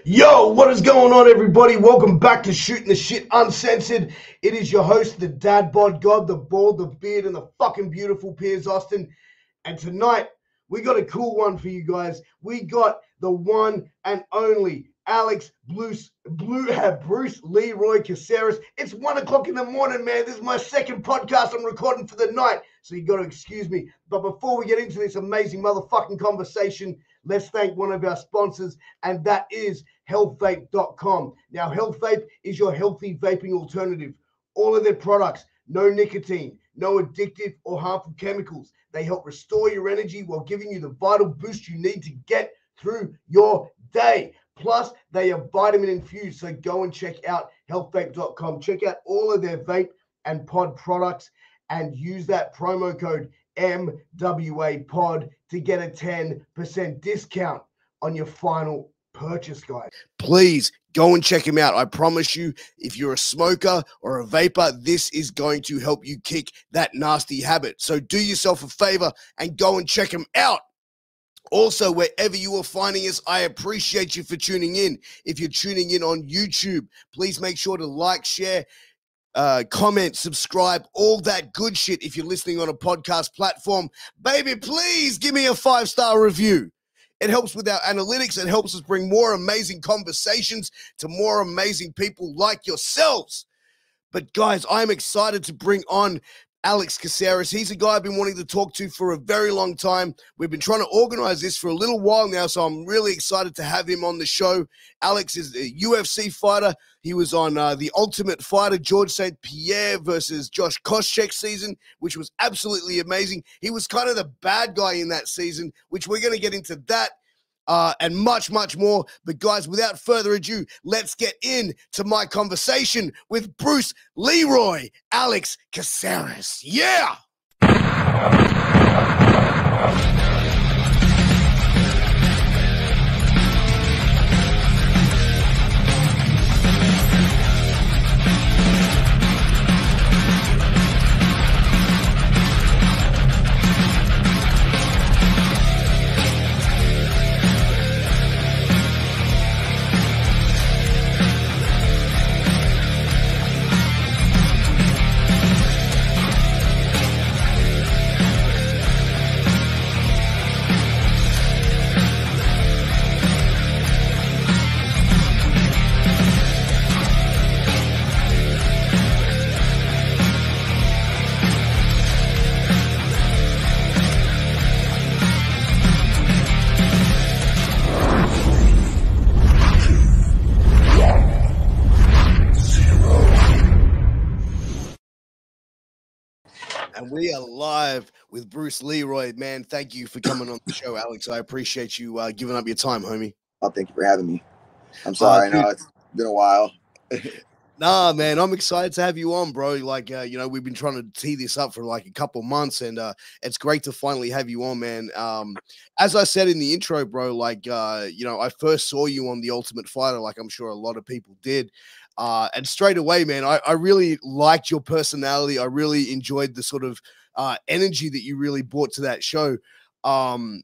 Yo, what is going on, everybody? Welcome back to Shooting the Shit Uncensored. It is your host, the dad bod god, the bald, the beard, and the fucking beautiful Piers Austin. And tonight, we got a cool one for you guys. We got the one and only Bruce Leeroy Caceres. It's 1 o'clock in the morning, man. This is my second podcast I'm recording for the night, so you got to excuse me. But before we get into this amazing motherfucking conversation, let's thank one of our sponsors, and that is healthvape.com. Now, Health Vape is your healthy vaping alternative. All of their products, no nicotine, no addictive or harmful chemicals. They help restore your energy while giving you the vital boost you need to get through your day. Plus, they are vitamin infused, so go and check out healthvape.com. Check out all of their vape and pod products and use that promo code MWAPOD to get a 10% discount on your final purchase, guys. Please go and check him out. I promise you, if you're a smoker or a vapor, this is going to help you kick that nasty habit. So do yourself a favor and go and check him out. Also, wherever you are finding us, I appreciate you for tuning in. If you're tuning in on YouTube, please make sure to like, share, comment, subscribe, all that good shit. If you're listening on a podcast platform, baby, please give me a 5-star review. It helps with our analytics. It helps us bring more amazing conversations to more amazing people like yourselves. But guys, I'm excited to bring on Alex Caceres. He's a guy I've been wanting to talk to for a very long time. We've been trying to organize this for a little while now, so I'm really excited to have him on the show. Alex is a UFC fighter. He was on The Ultimate Fighter, George St. Pierre versus Josh Koscheck season, which was absolutely amazing. He was kind of the bad guy in that season, which we're going to get into that and much, much more. But guys, without further ado, let's get into my conversation with Bruce Leeroy, Alex Caceres. Yeah! And we are live with Bruce Leeroy. Man, thank you for coming on the show, Alex. I appreciate you giving up your time, homie. Oh, thank you for having me. I'm sorry. I know it's been a while. Nah, man, I'm excited to have you on, bro. Like, we've been trying to tee this up for like a couple months, and it's great to finally have you on, man. As I said in the intro, bro, like, I first saw you on The Ultimate Fighter, like I'm sure a lot of people did. And straight away, man, I really liked your personality. I really enjoyed the sort of energy that you really brought to that show. Coming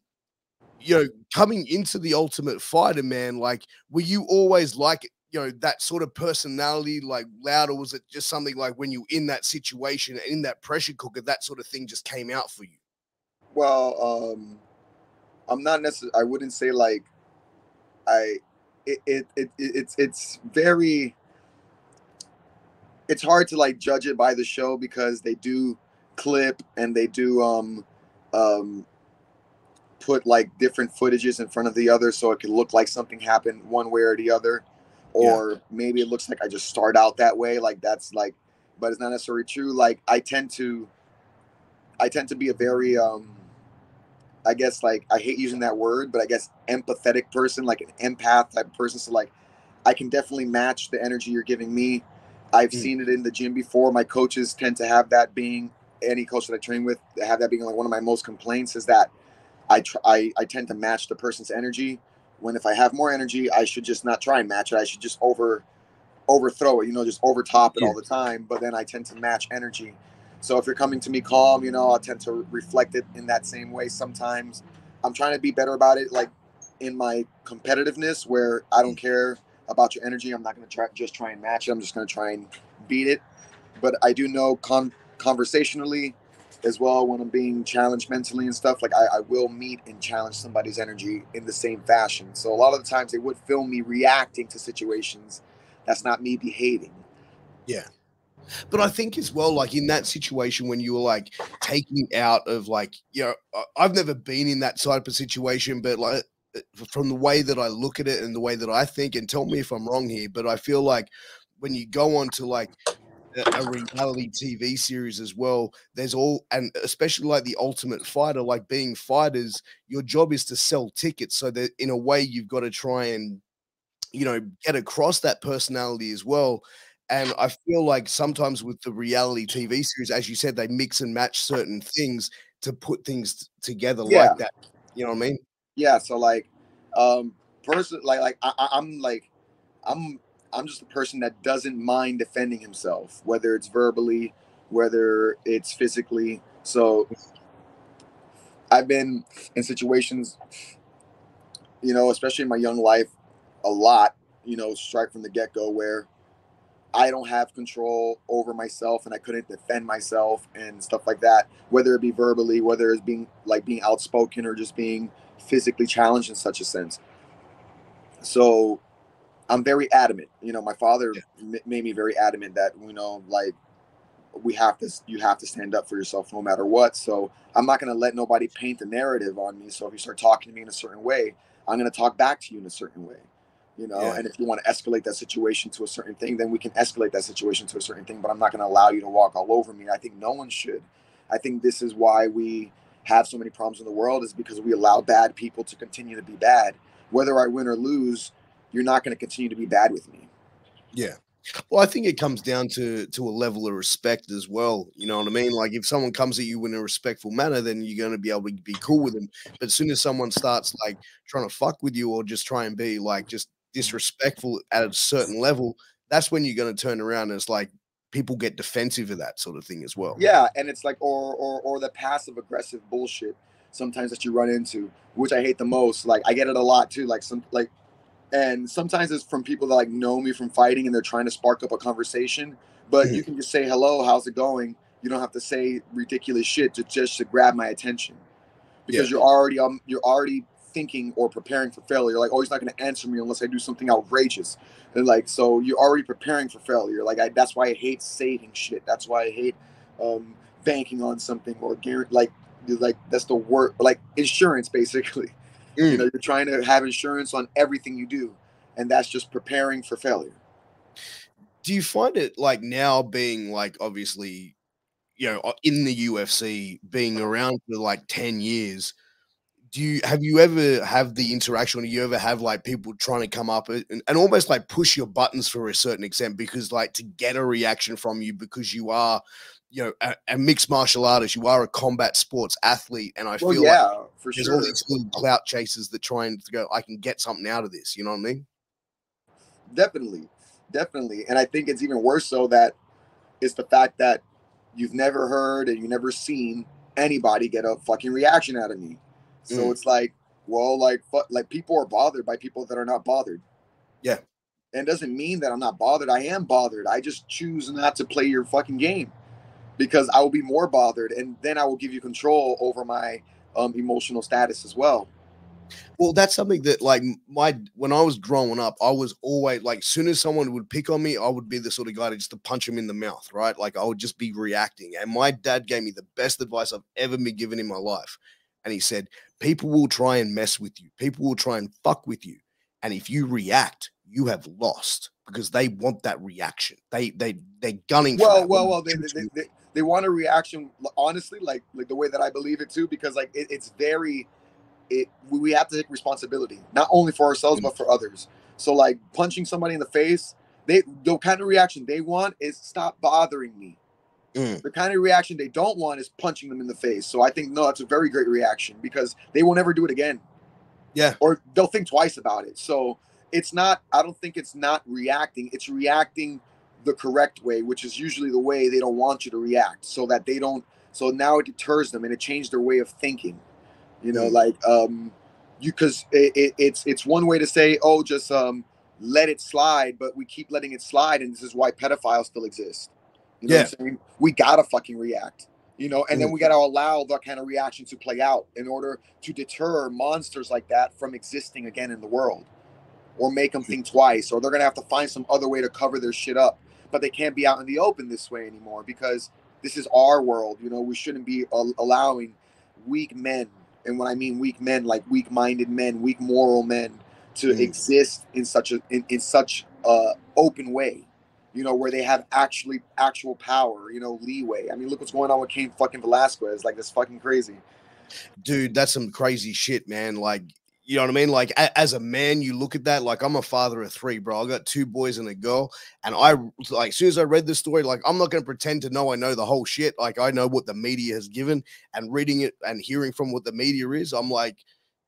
into The Ultimate Fighter, man, like, were you always like, that sort of personality, like loud, or was it just something like when you in that situation, in that pressure cooker, that sort of thing just came out for you? Well, I'm not necessarily, I wouldn't say like, it's very, it's hard to like judge it by the show because they do clip and they do put like different footages in front of the other so it can look like something happened one way or the other, or maybe it looks like I just start out that way, like that's like, but it's not necessarily true. Like I tend to be a very I guess, like, I hate using that word, but I guess empathetic person, like an empath type of person. So like I can definitely match the energy you're giving me. I've seen it in the gym before. My coaches tend to have that, being any coach that I train with, have that being like one of my most complaints, is that I tend to match the person's energy, when if I have more energy, I should just not try and match it. I should just overthrow it, just overtop it all the time. But then I tend to match energy. So if you're coming to me calm, I tend to reflect it in that same way. Sometimes I'm trying to be better about it. Like in my competitiveness where I don't care about your energy. I'm not going to just try and match it. I'm just going to try and beat it. But I do know conversationally as well, when I'm being challenged mentally and stuff, like I will meet and challenge somebody's energy in the same fashion. So a lot of the times they would film me reacting to situations. That's not me behaving. Yeah. But I think as well, like in that situation when you were like taking out of like, you know, I've never been in that type of situation, but like from the way that I look at it and the way that I think, and tell me if I'm wrong here, but I feel like when you go on to like a reality TV series as well, there's all, and especially like the Ultimate Fighter, like being fighters, your job is to sell tickets. So that in a way you've got to try and, you know, get across that personality as well. And I feel like sometimes with the reality TV series, as you said, they mix and match certain things to put things together Yeah. like that. You know what I mean? Yeah. So like, person, I'm like, I'm I'm just a person that doesn't mind defending himself, whether it's verbally, whether it's physically. So I've been in situations, especially in my young life, a lot, straight from the get go, where I don't have control over myself and I couldn't defend myself and stuff like that, whether it be verbally, whether it's being outspoken or just being physically challenged in such a sense. So I'm very adamant. My father Yeah. made me very adamant that, like, you have to stand up for yourself no matter what. So I'm not going to let nobody paint the narrative on me. So if you start talking to me in a certain way, I'm going to talk back to you in a certain way. Yeah. And if you want to escalate that situation to a certain thing, then we can escalate that situation to a certain thing, but I'm not going to allow you to walk all over me. I think no one should. I think this is why we have so many problems in the world, is because we allow bad people to continue to be bad. Whether I win or lose, you're not going to continue to be bad with me. Yeah. Well, I think it comes down to a level of respect as well. You know what I mean? Like if someone comes at you in a respectful manner, then you're going to be able to be cool with them. But as soon as someone starts like trying to fuck with you or just try and be like just disrespectful at a certain level, that's when you're going to turn around and it's like people get defensive of that sort of thing as well. Yeah, and it's like, or the passive aggressive bullshit sometimes that you run into, which I hate the most. Like I get it a lot too. And sometimes it's from people that like know me from fighting and they're trying to spark up a conversation. But you Mhm. can just say hello, how's it going? You don't have to say ridiculous shit just to grab my attention, Yeah. because you're already thinking or preparing for failure. You're like, oh, he's not going to answer me unless I do something outrageous, and like, so you're already preparing for failure. Like that's why I hate saving shit. That's why I hate banking on something or guarantee. Like that's the word, like insurance basically. Mm. You're trying to have insurance on everything you do, and that's just preparing for failure. Do you find it like now being like obviously, you know, in the UFC, being around for like 10 years, have you ever have the interaction, or you ever have like people trying to come up and almost like push your buttons for a certain extent because like to get a reaction from you because you are, you know, a mixed martial artist, you are a combat sports athlete, and I Well, feel like yeah, for there's all sure. these little clout chasers that try and go, I can get something out of this, you know what I mean? Definitely, definitely. And I think it's even worse so that it's the fact that you've never heard and you've never seen anybody get a fucking reaction out of me. So Mm, it's like, well, like people are bothered by people that are not bothered. yeah. And it doesn't mean that I'm not bothered. I am bothered. I just choose not to play your fucking game, because I will be more bothered, and then I will give you control over my emotional status as well. Well, that's something that like when I was growing up, I was always like, soon as someone would pick on me, I would be the sort of guy to just to punch him in the mouth, right? Like I would just be reacting. And my dad gave me the best advice I've ever been given in my life. And he said, people will try and mess with you. People will try and fuck with you. And if you react, you have lost because they want that reaction. They're gunning for Well, that. well, well. They want a reaction, honestly, like the way that I believe it too, because like it's very we have to take responsibility not only for ourselves but for others. So like punching somebody in the face, the kind of reaction they want is stop bothering me. Mm. The kind of reaction they don't want is punching them in the face. So I think no, that's a very great reaction, because they will never do it again, Yeah. or they'll think twice about it. So it's not. I don't think it's not reacting. It's reacting the correct way, which is usually the way they don't want you to react, so that they don't. So now it deters them and it changed their way of thinking. You know, Mm. like because it's one way to say, oh, just let it slide, but we keep letting it slide, and this is why pedophiles still exist. You know what I'm saying? We gotta fucking react, you know, and then we gotta allow that kind of reaction to play out in order to deter monsters like that from existing again in the world, or make them think twice, or they're gonna have to find some other way to cover their shit up. But they can't be out in the open this way anymore, because this is our world. You know, we shouldn't be allowing weak men, and when I mean weak men, like weak-minded men, weak moral men, to exist in such a in such open way. You know, where they have actual power. You know, leeway. I mean, look what's going on with Cain fucking Velasquez. Like, that's fucking crazy. Dude, that's some crazy shit, man. Like, you know what I mean? Like, as a man, you look at that. Like, I'm a father of 3, bro. I got 2 boys and a girl. And I, like, as soon as I read this story, like, I'm not going to pretend to know I know the whole shit. Like, I know what the media has given, and reading it and hearing from what the media is, I'm like,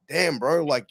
damn, bro. Like,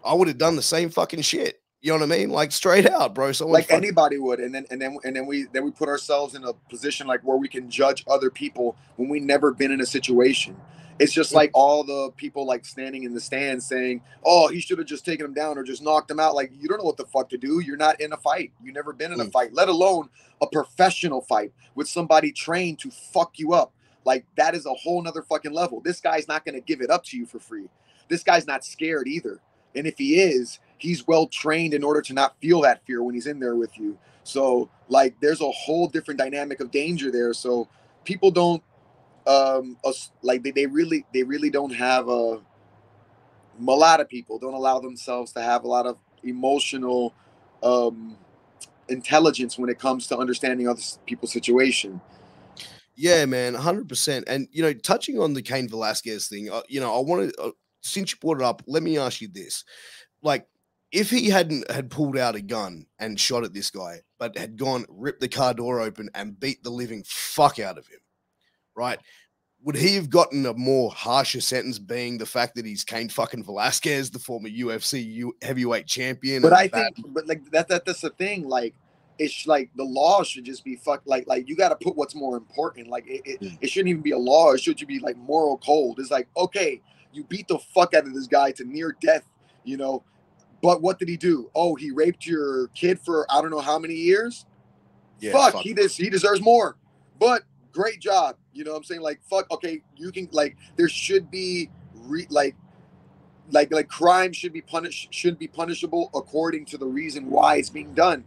I would have done the same fucking shit. You know what I mean? Like, straight out, bro. Like anybody would. And then we put ourselves in a position like where we can judge other people when we never been in a situation. It's just like all the people like standing in the stands saying, oh, he should have just taken him down or just knocked him out. Like, you don't know what the fuck to do. You're not in a fight. You've never been in a fight, let alone a professional fight with somebody trained to fuck you up. Like, that is a whole nother fucking level. This guy's not going to give it up to you for free. This guy's not scared either. And if he is, he's well trained in order to not feel that fear when he's in there with you. So, like, there's a whole different dynamic of danger there. So people don't like they really don't have a lot of people don't allow themselves to have a lot of emotional intelligence when it comes to understanding other people's situation. Yeah, man, 100%. And, you know, touching on the Cain Velasquez thing, you know, I wanted, since you brought it up, let me ask you this. Like, if he had pulled out a gun and shot at this guy, but had gone, ripped the car door open and beat the living fuck out of him, right? Would he have gotten a more harsher sentence, being the fact that he's Cain fucking Velasquez, the former UFC heavyweight champion? But I think, but like that's the thing. Like, it's like the law should just be like you got to put what's more important. Like, it shouldn't even be a law. It should be like moral code. It's like, okay, you beat the fuck out of this guy to near death, you know, but what did he do? Oh, he raped your kid for I don't know how many years. Yeah, fuck. He deserves more. But great job. You know what I'm saying? Like, fuck. Okay, you can, like, there should be like crime should be punishable according to the reason why it's being done.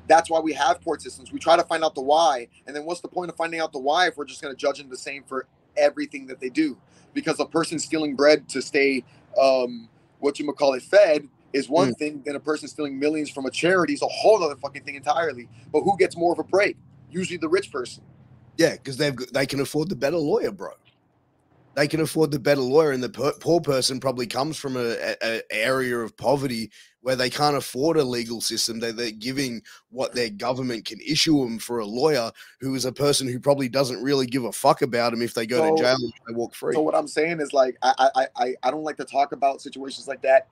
That's why we have court systems. We try to find out the why, and then what's the point of finding out the why if we're just going to judge them the same for everything that they do? Because a person stealing bread to stay fed is one thing, then a person stealing millions from a charity is a whole other fucking thing entirely. But who gets more of a break? Usually the rich person. Yeah, because they can afford the better lawyer, bro. They can afford the better lawyer, and the poor person probably comes from a area of poverty where they can't afford a legal system. They're giving what their government can issue them for a lawyer who is a person who probably doesn't really give a fuck about them if they go to jail and they walk free. So what I'm saying is, like, I don't like to talk about situations like that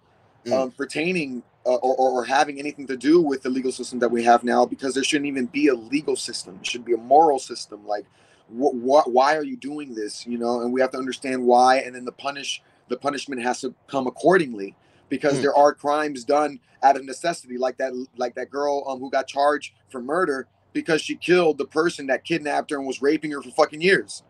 pertaining or having anything to do with the legal system that we have now, because there shouldn't even be a legal system. It should be a moral system. Like, why are you doing this? You know, and we have to understand why, and then the punishment has to come accordingly, because there are crimes done out of necessity, like that girl who got charged for murder because she killed the person that kidnapped her and was raping her for fucking years.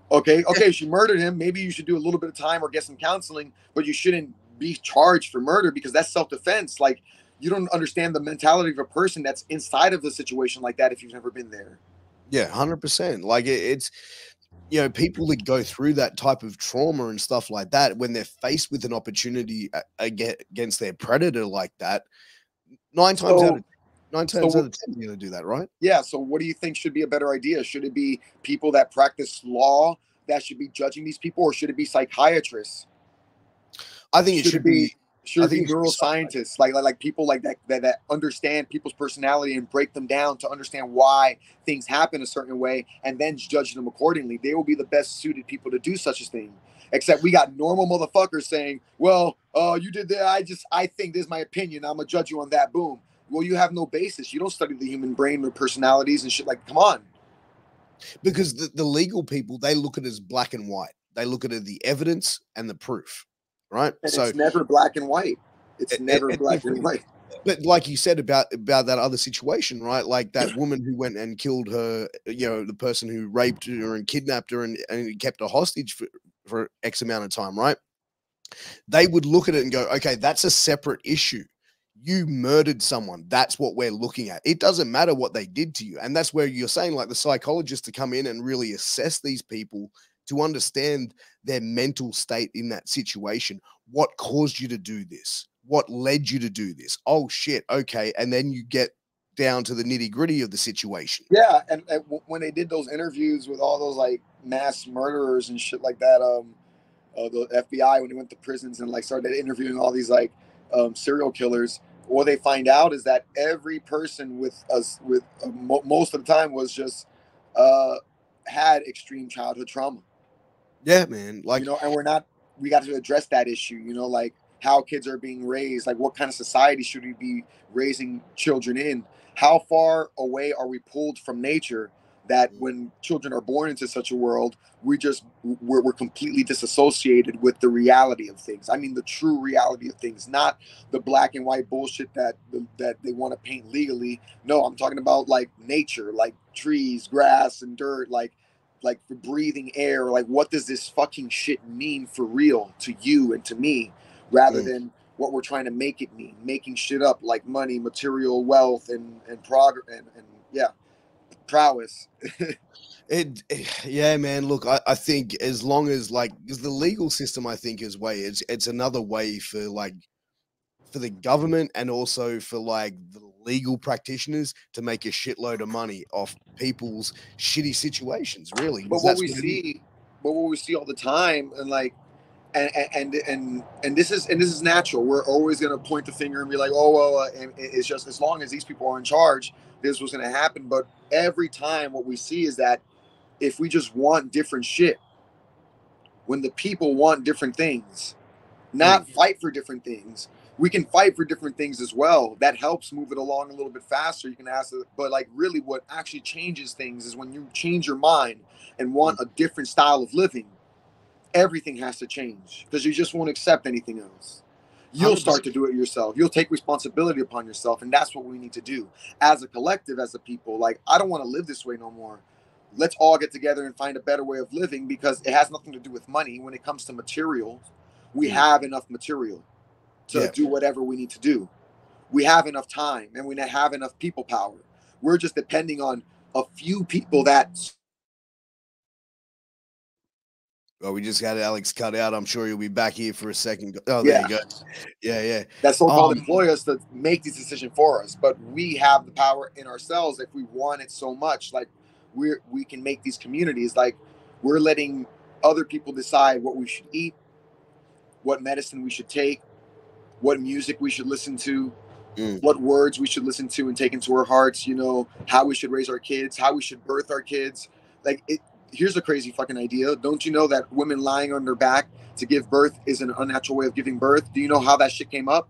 Okay, she murdered him. Maybe you should do a little bit of time or get some counseling, but you shouldn't be charged for murder, because that's self-defense. Like, you don't understand the mentality of a person that's inside of the situation like that if you've never been there. Yeah, 100%. Like, it's, you know, people that go through that type of trauma and stuff like that, when they're faced with an opportunity against their predator like that, nine times out of 10, they're going to do that, right? Yeah. So what do you think should be a better idea? Should it be people that practice law that should be judging these people, or should it be psychiatrists? I think it should be neuroscientists, like people like that understand people's personality and break them down to understand why things happen a certain way, and then judge them accordingly. They will be the best suited people to do such a thing. Except we got normal motherfuckers saying, well, you did that. I think this is my opinion. I'm gonna judge you on that. Boom. Well, you have no basis. You don't study the human brain or personalities and shit. Like, come on. Because the legal people, they look at it as black and white. They look at it, the evidence and the proof. right? And So it's never black and white. It's never black and white. but like you said about that other situation, right? Like that woman who went and killed her, the person who raped her and kidnapped her and kept her hostage for X amount of time, right? They would look at it and go, okay, that's a separate issue. You murdered someone. That's what we're looking at. It doesn't matter what they did to you. And that's where you're saying, like, the psychologist to come in and really assess these people to understand their mental state in that situation. What caused you to do this? What led you to do this? Oh, shit. Okay. And then you get down to the nitty gritty of the situation. Yeah. And when they did those interviews with all those like mass murderers and shit like that, the FBI, when they went to prisons and like started interviewing all these like serial killers, what they find out is that every person most of the time was just had extreme childhood trauma. Yeah, man. Like, and we got to address that issue, like how kids are being raised, like what kind of society should we be raising children in? How far away are we pulled from nature that when children are born into such a world, we're completely disassociated with the reality of things. I mean, the true reality of things, not the black and white bullshit that they want to paint legally. No, I'm talking about like nature, like trees, grass, and dirt, like for breathing air. Like, what does this fucking shit mean for real to you and to me, rather than what we're trying to make it mean, making shit up like money, material wealth, and progress, and yeah, prowess. Yeah, man. Look, I think as long as because the legal system, I think is it's another way for the government and also for like the legal practitioners to make a shitload of money off people's shitty situations, really. But what we see all the time, and like, and this is natural. We're always going to point the finger and be like, oh well, and it's just as long as these people are in charge, this was going to happen. But every time, what we see is that if we just want different shit, when the people want different things, not fight for different things, we can fight for different things as well. That helps move it along a little bit faster. You can ask, but like really what actually changes things is when you change your mind and want a different style of living. Everything has to change because you just won't accept anything else. You'll start to do it yourself. You'll take responsibility upon yourself. And that's what we need to do as a collective, as a people. Like, I don't want to live this way no more. Let's all get together and find a better way of living, because it has nothing to do with money. When it comes to materials, we have enough material to do whatever we need to do. We have enough time, and we have enough people power. We're just depending on a few people that. Well, we just got Alex cut out. I'm sure he'll be back here for a second. Oh, there you go. Yeah. That so-called employ us to make these decisions for us, but we have the power in ourselves if we want it so much. Like, we can make these communities. Like, we're letting other people decide what we should eat, what medicine we should take, what music we should listen to, what words we should listen to and take into our hearts. How we should raise our kids, how we should birth our kids. Like, here's a crazy fucking idea. Don't you know that women lying on their back to give birth is an unnatural way of giving birth? Do you know how that shit came up?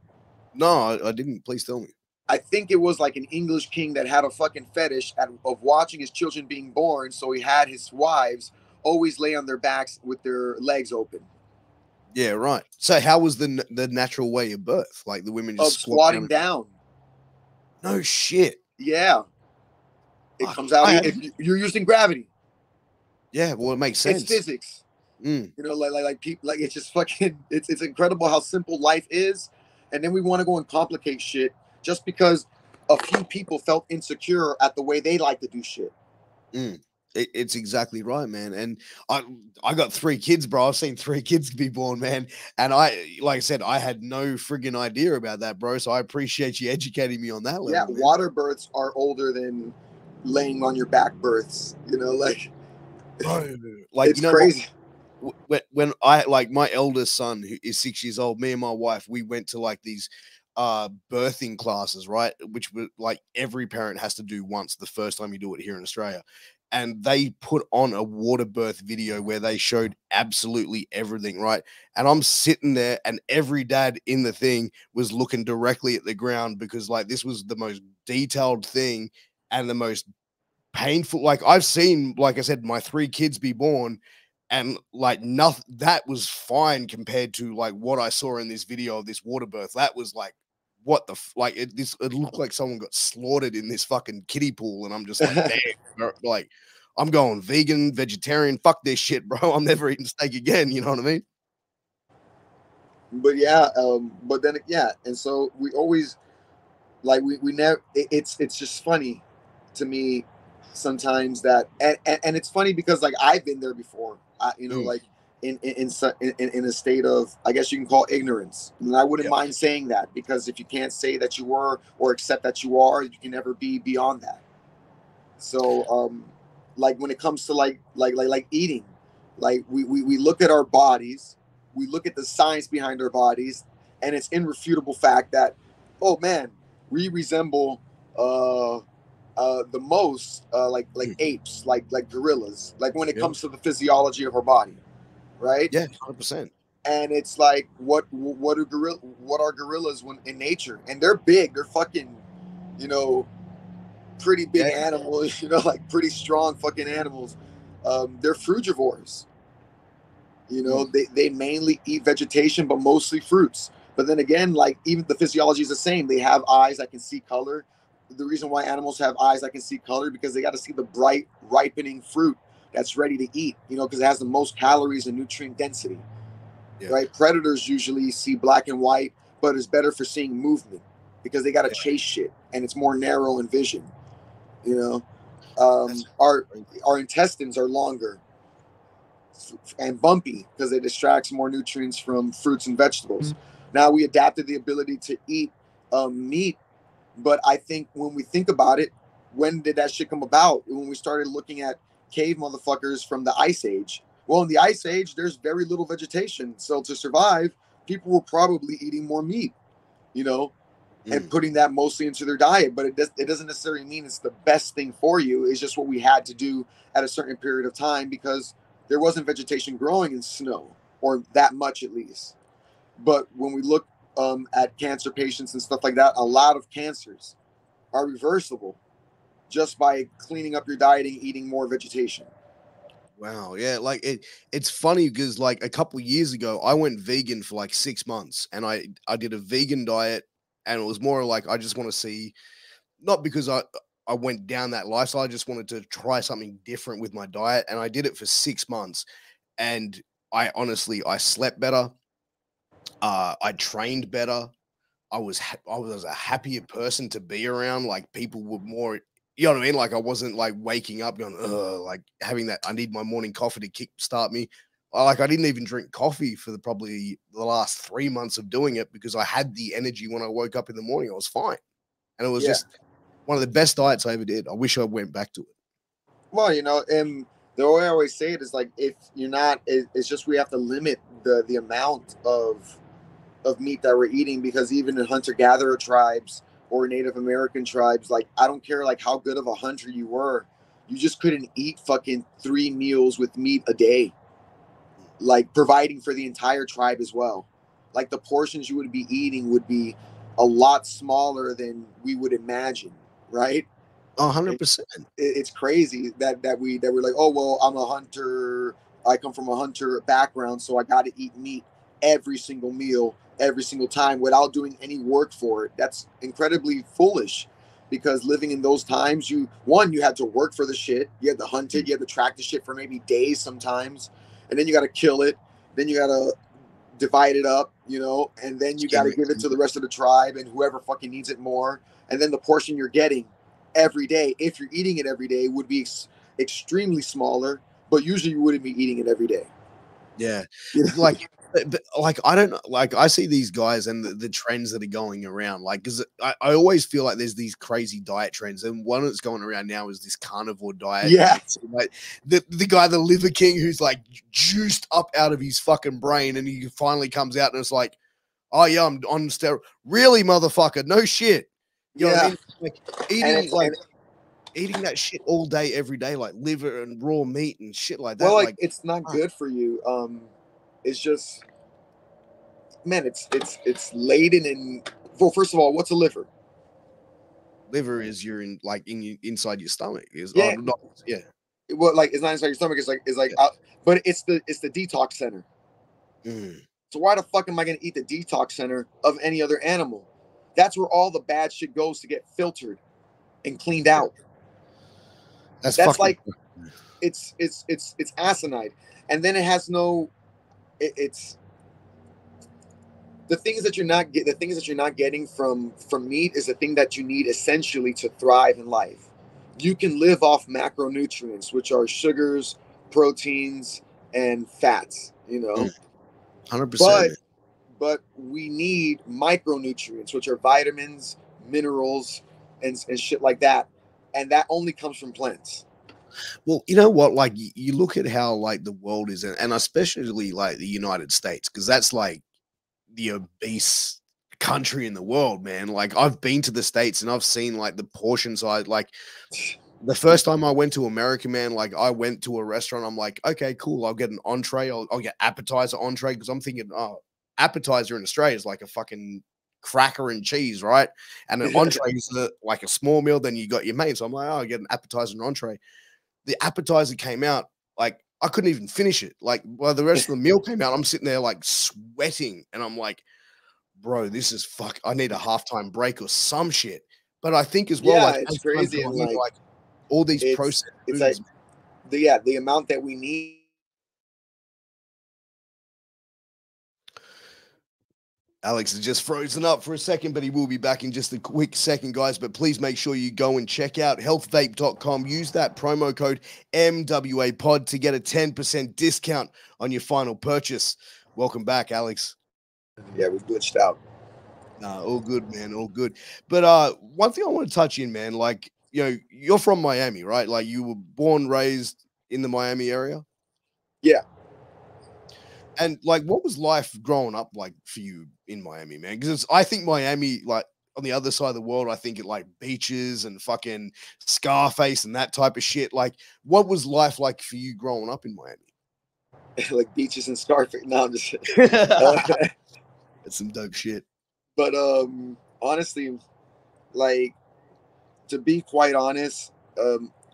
No, I didn't. Please tell me. I think it was like an English king that had a fucking fetish of watching his children being born, so he had his wives always lay on their backs with their legs open. Yeah, right. So how was the natural way of birth? Like the women just squatting down. No shit. Yeah. It comes out if you're using gravity. Yeah, well, it makes sense. It's physics. Like people, like, it's just fucking. It's incredible how simple life is, and then we want to go and complicate shit just because a few people felt insecure at the way they like to do shit. It's exactly right, man. And I got 3 kids, bro. I've seen 3 kids be born, man. And like I said, I had no friggin' idea about that, bro. So I appreciate you educating me on that level. Yeah, man. Water births are older than laying on your back births. Bro, like, it's crazy. When I, like, my eldest son, who is 6 years old, me and my wife, we went to like these birthing classes, right? Which were like every parent has to do once the first time you do it here in Australia. And they put on a water birth video where they showed absolutely everything, right? And I'm sitting there, and every dad in the thing was looking directly at the ground, because like this was the most detailed thing and the most painful. Like, I've seen, like I said, my 3 kids be born, And like nothing, that was fine compared to like what I saw in this video of this water birth. That was like, what the like it looked like someone got slaughtered in this fucking kiddie pool, and I'm just like, damn, bro, like I'm going vegan, vegetarian, fuck this shit, bro. I'm never eating steak again. You know what I mean? But yeah, but then yeah, and so we always like we never. It's just funny to me sometimes that, and it's funny because like I've been there before. You know, like in a state of, I guess you can call ignorance, and I wouldn't mind saying that, because if you can't say that you were or accept that you are, you can never be beyond that. So like when it comes to like eating, like we look at our bodies, we look at the science behind our bodies, and it's irrefutable fact that, oh man, we resemble the most like apes, like gorillas, like when it comes to the physiology of our body, right? Yeah, 100%. And it's like, what are gorillas when in nature? And they're big, they're fucking, you know, pretty big animals, you know, like pretty strong fucking animals. They're frugivores. You know, they mainly eat vegetation, but mostly fruits. But then again, like even the physiology is the same. They have eyes that can see color. The reason why animals have eyes that can see color, because they got to see the bright ripening fruit that's ready to eat, you know, because it has the most calories and nutrient density. Right? Predators usually see black and white, but it's better for seeing movement because they got to chase shit, and it's more narrow in vision. You know, our intestines are longer and bumpy because it extracts more nutrients from fruits and vegetables. Now we adapted the ability to eat meat, but I think when we think about it, when did that shit come about? When we started looking at cave motherfuckers from the Ice Age. Well, in the Ice Age, there's very little vegetation, so to survive, people were probably eating more meat, you know, and putting that mostly into their diet. But it doesn't necessarily mean it's the best thing for you. It's just what we had to do at a certain period of time, because there wasn't vegetation growing in snow, or that much at least. But when we look at cancer patients and stuff like that, a lot of cancers are reversible just by cleaning up your diet and eating more vegetation. Wow, yeah, like it's funny because like a couple years ago I went vegan for like 6 months, and I did a vegan diet, and it was more like I just want to see, not because I went down that lifestyle, I just wanted to try something different with my diet, and I did it for 6 months, and I honestly I slept better, I trained better, I was a happier person to be around. Like people were more, you know what I mean? Like I wasn't like waking up going, ugh, like having that. I need my morning coffee to kickstart me. I didn't even drink coffee for probably the last 3 months of doing it, because I had the energy when I woke up in the morning. I was fine, and it was just one of the best diets I ever did. I wish I went back to it. Well, you know, and the way I always say it is like, if you're not, it's just we have to limit the amount of meat that we're eating, because even in hunter-gatherer tribes or Native American tribes, like I don't care like how good of a hunter you were, you just couldn't eat fucking 3 meals with meat a day, like providing for the entire tribe as well. Like the portions you would be eating would be a lot smaller than we would imagine, right? 100%. It's crazy that we're like, oh well, I'm a hunter, I come from a hunter background, so I got to eat meat every single meal, every single time, without doing any work for it. That's incredibly foolish, because living in those times, you had to work for the shit, you had to hunt it, you had to track the shit for maybe days sometimes, and then you got to kill it, then you got to divide it up, you know, and then you got to give it to the rest of the tribe and whoever fucking needs it more, and then the portion you're getting every day, if you're eating it every day, would be extremely smaller, but usually you wouldn't be eating it every day. Yeah. Like I don't like, I see these guys and the trends that are going around, like, because I always feel like there's these crazy diet trends, and one that's going around now is this carnivore diet. Yeah, like the guy, the Liver King, who's like juiced up out of his fucking brain, and he finally comes out and it's like, oh yeah, I'm on steroids. Really, motherfucker? No shit. You know what I mean? Like eating that shit all day, every day, like liver and raw meat and shit like that. Well, like it's not good for you. It's just, man, it's laden in. Well, first of all, what's a liver? Liver is inside your stomach. Yeah. well, like it's not inside your stomach. It's like out, but it's the detox center. So why the fuck am I gonna eat the detox center of any other animal? That's where all the bad shit goes to get filtered and cleaned out. That's That's fucking. like it's asinine, and then it has no. It's the things that you're not the things that you're not getting from meat is the thing that you need essentially to thrive in life. You can live off macronutrients, which are sugars, proteins, and fats. 100%. But we need micronutrients, which are vitamins, minerals, and shit like that, and that only comes from plants. Well, you know what? Like you look at how like the world is, and especially like the United States, because that's like the obese country in the world, man. Like I've been to the States and I've seen like the portion size. Like the first time I went to America, man, like I went to a restaurant. I'm like, okay, cool. I'll get an entree. I'll get appetizer, entree, because I'm thinking, oh, appetizer in Australia is like a fucking cracker and cheese, right? And an entree is like a small meal. Then you got your main. So I'm like, oh, I get an appetizer and entree. The appetizer came out, like I couldn't even finish it. Like while the rest of the meal came out, I'm sitting there like sweating, and I'm like, bro, this is fuck. I need a halftime break or some shit. But I think as well, Yeah, like it's as time's crazy, and gone on, like all these processed it's foods. like the amount that we need. Alex is just frozen up for a second, but he will be back in just a quick second, guys. But please make sure you go and check out healthvape.com. Use that promo code MWAPod to get a 10% discount on your final purchase. Welcome back, Alex. Yeah, we glitched out. Nah, all good, man, all good. But one thing I want to touch in, man, like, you're from Miami, right? Like you were born, raised in the Miami area? Yeah. And like, what was life growing up like for you in Miami, man? Because I think Miami, like on the other side of the world, I think it like beaches and fucking Scarface and that type of shit. Like, what was life like for you growing up in Miami? Like beaches and Scarface. No, I'm just That's some dope shit. But honestly, like to be quite honest,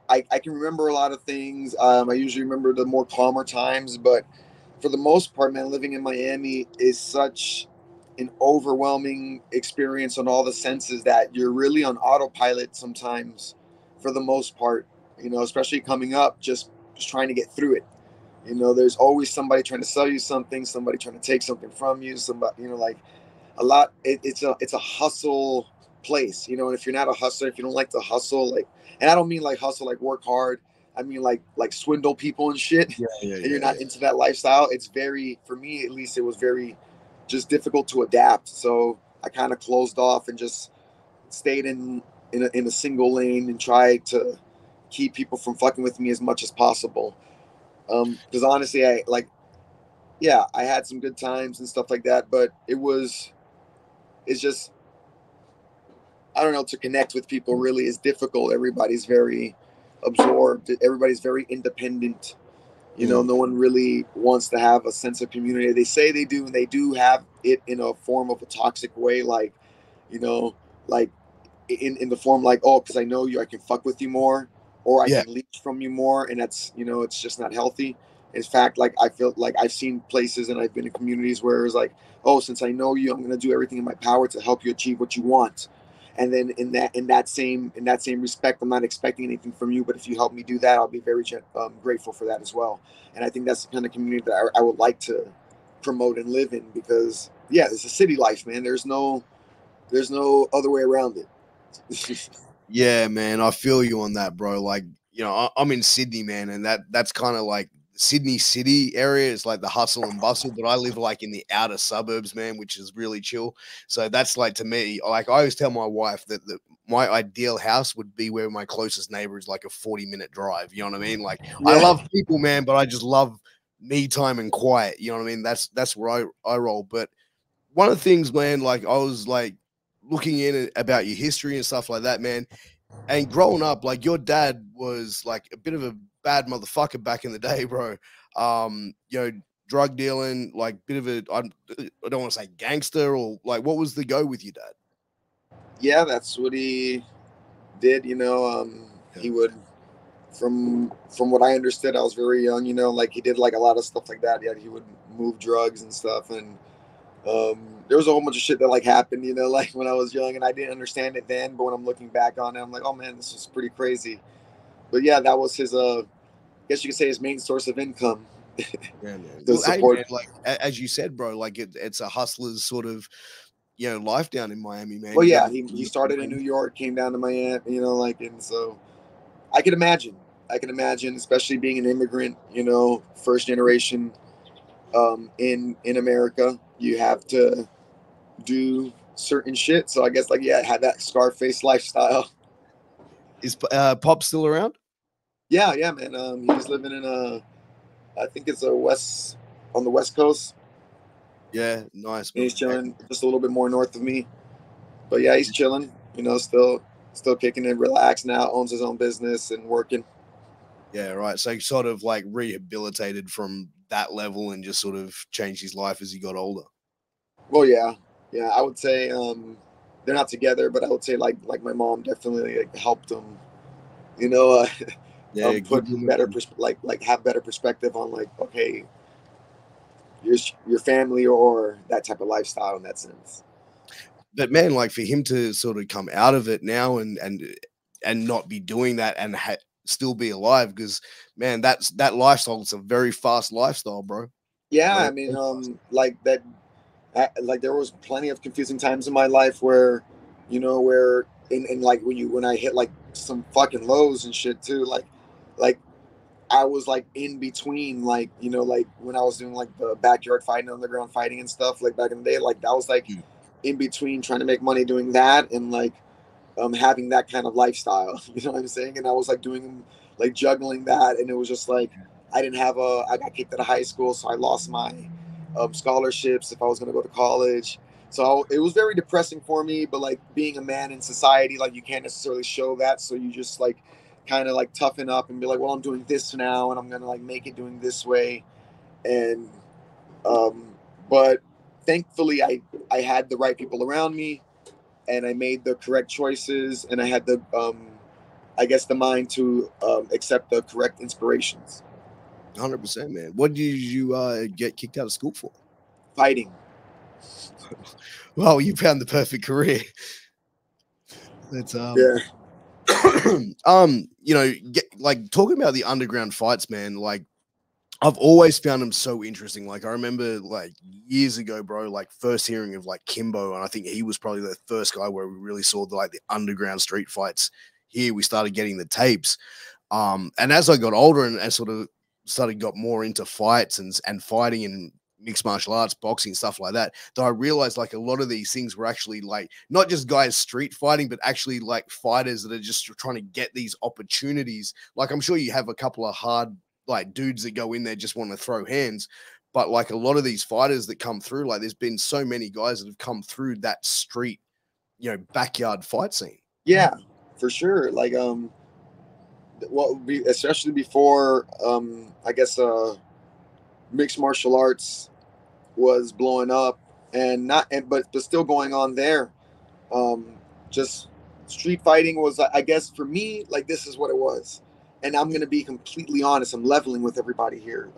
I can remember a lot of things. I usually remember the more calmer times, but for the most part, man, living in Miami is such an overwhelming experience on all the senses that you're really on autopilot sometimes for the most part, especially coming up, just trying to get through it. There's always somebody trying to sell you something, somebody trying to take something from you, somebody, like a lot. It's a hustle place, and if you're not a hustler, if you don't like to hustle, like, and I don't mean like hustle, like work hard. I mean like swindle people and shit. And you're not into that lifestyle. It's very, for me at least, it was very just difficult to adapt. So I kind of closed off and just stayed in a single lane and tried to keep people from fucking with me as much as possible. Because honestly, I had some good times and stuff like that, but it's just, I don't know, to connect with people really is difficult. Everybody's very absorbed. Everybody's very independent. No one really wants to have a sense of community. They say they do, and they do have it in a form of a toxic way, like, like in the form like, oh, because I know you, I can fuck with you more, or I can leech from you more, and that's, it's just not healthy. In fact, like I feel like I've seen places and I've been in communities where it's like, oh, since I know you, I'm going to do everything in my power to help you achieve what you want. And then in that same respect, I'm not expecting anything from you, but if you help me do that, I'll be very grateful for that as well. And I think that's the kind of community that I would like to promote and live in, because it's a city life, man. There's no other way around it. Yeah, man, I feel you on that, bro. Like, I'm in Sydney, man, and that's kind of like Sydney city area is like the hustle and bustle, but I live like in the outer suburbs, man, which is really chill. So that's like, to me, like I always tell my wife that my ideal house would be where my closest neighbor is like a 40-minute drive. You know what I mean? Like, I love people, man, but I just love me time and quiet. You know what I mean? That's where I roll. But one of the things, man, like I was like looking in about your history and stuff like that, man. And growing up, like your dad was like a bit of a bad motherfucker back in the day, bro. Drug dealing, like bit of I don't want to say gangster, or like what was the go with your dad? Yeah, that's what he did. He would from what I understood, I was very young, you know, like he did like a lot of stuff like that. Yeah, he would move drugs and stuff, and there was a whole bunch of shit that like happened, you know, like when I was young, and I didn't understand it then, but when I'm looking back on it, I'm like, oh man, this was pretty crazy. But yeah, that was his I guess you could say his main source of income. Yeah, man. To Well, hey, support. man, like as you said, bro, like it's a hustler's sort of, you know, life down in Miami, man. Well, You yeah, gotta he started in New York, came down to Miami, you know, like, and so I can imagine. I can imagine, especially being an immigrant, you know, first generation in America, you have to do certain shit. So I guess like yeah, had that Scarface lifestyle. Is Pop still around? Yeah, yeah, man. He's living in I think it's on the West Coast. Yeah, nice, And man. he's chilling just a little bit more north of me. But yeah, he's chilling. You know, still kicking it, relaxed now. Owns his own business and working. Yeah, right. So sort of like rehabilitated from that level and just sort of changed his life as he got older. Well, yeah, yeah. I would say they're not together, but I would say like my mom definitely like helped him. You know, Yeah, put good woman. better like have better perspective on like okay, your family or that type of lifestyle in that sense. But man, like for him to sort of come out of it now and not be doing that and still be alive, because man, that lifestyle. It's a very fast lifestyle, bro. Yeah, Very, I mean, very fast. like that, like there was plenty of confusing times in my life where, you know, where in like when I hit like some fucking lows and shit too, like I was like in between, like you know, like when I was doing like the backyard fighting, underground fighting and stuff, like back in the day, like that was like Mm. in between trying to make money doing that and like having that kind of lifestyle. You know what I'm saying? And I was like doing like juggling that, and it was just like I got kicked out of high school, so I lost my scholarships if I was going to go to college. So it was very depressing for me. But like being a man in society, like you can't necessarily show that, so you just like kind of like toughen up and be like, well, I'm doing this now, and I'm gonna like make it doing this way, and um, but thankfully I had the right people around me and I made the correct choices, and I had the, I guess, the mind to accept the correct inspirations. 100%, man. What did you get kicked out of school for? Fighting. Well, you found the perfect career. That's Yeah. you know, like talking about the underground fights, man. Like I've always found them so interesting. Like I remember like years ago, bro, like first hearing of like Kimbo, and I think he was probably the first guy where we really saw the underground street fights. Here we started getting the tapes. And as I got older and sort of got more into fights and fighting and mixed martial arts, boxing, stuff like that, that I realized like a lot of these things were actually like not just guys street fighting, but actually like fighters that are just trying to get these opportunities. Like I'm sure you have a couple of hard like dudes that go in there just want to throw hands. But like a lot of these fighters that come through, like there's been so many guys that have come through that street, you know, backyard fight scene. Yeah, for sure. Like, well, especially before, I guess, mixed martial arts was blowing up, and not, and but still going on there. Um, just street fighting was, I guess, for me, like this is what it was. And I'm gonna be completely honest. I'm leveling with everybody here.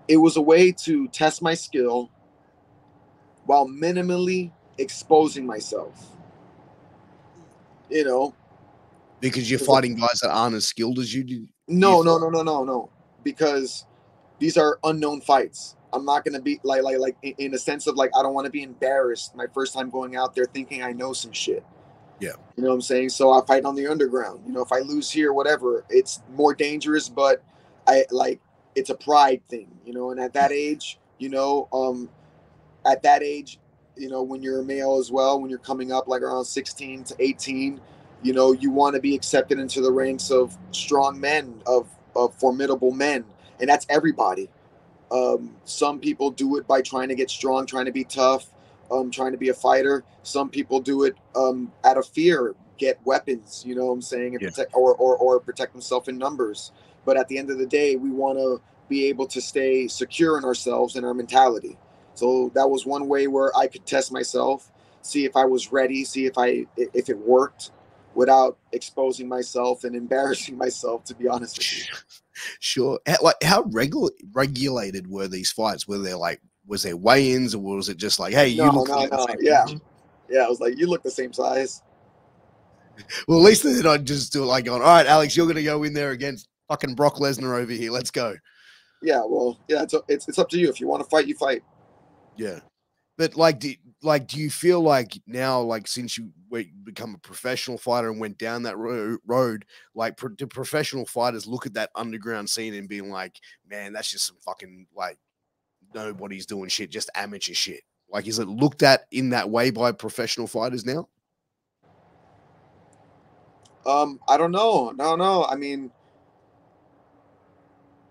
It was a way to test my skill while minimally exposing myself. You know, Because you're fighting guys that aren't as skilled as you do. no, because these are unknown fights. I'm not gonna be like in a sense of like I don't want to be embarrassed my first time going out there thinking I know some shit. Yeah. You know what I'm saying? So I fight on the underground. You know, if I lose here, whatever, it's more dangerous, but I like it's a pride thing. You know, and at that age, at that age, you know, when you're a male as well, when you're coming up like around 16 to 18, you know, you want to be accepted into the ranks of strong men, of formidable men. And that's everybody. Some people do it by trying to get strong, trying to be tough, trying to be a fighter. Some people do it out of fear, get weapons, you know what I'm saying, and Yeah. protect or protect themselves in numbers. But at the end of the day, we want to be able to stay secure in ourselves and our mentality. So that was one way where I could test myself, see if I was ready, see if it worked. without exposing myself and embarrassing myself, to be honest with you. Sure. How regulated were these fights? Were there like, was there weigh-ins, or was it just like, hey, you look like the same Yeah. person? Yeah, I was like, you look the same size. Well, at least they're not just do it like going, all right, Alex, you're gonna go in there against fucking Brock Lesnar over here. Let's go. Yeah, well, yeah, it's up to you. If you want to fight, you fight. Yeah. But like, do you feel like now, like since you become a professional fighter and went down that road, like do professional fighters look at that underground scene and being like, man, that's just some fucking like nobody's doing shit, just amateur shit? Like, is it looked at in that way by professional fighters now? I don't know. No. I mean,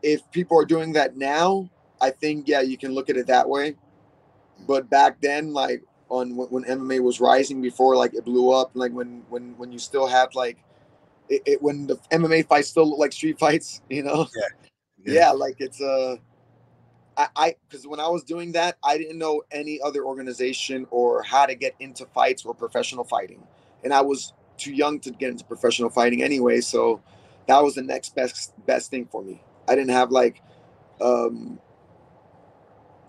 if people are doing that now, I think yeah, you can look at it that way. But back then, like when MMA was rising before like it blew up, like when you still had like when the MMA fights still look like street fights, you know? Yeah, like it's I because when I was doing that, I didn't know any other organization or how to get into fights or professional fighting, and I was too young to get into professional fighting anyway. So that was the next best thing for me. I didn't have like um,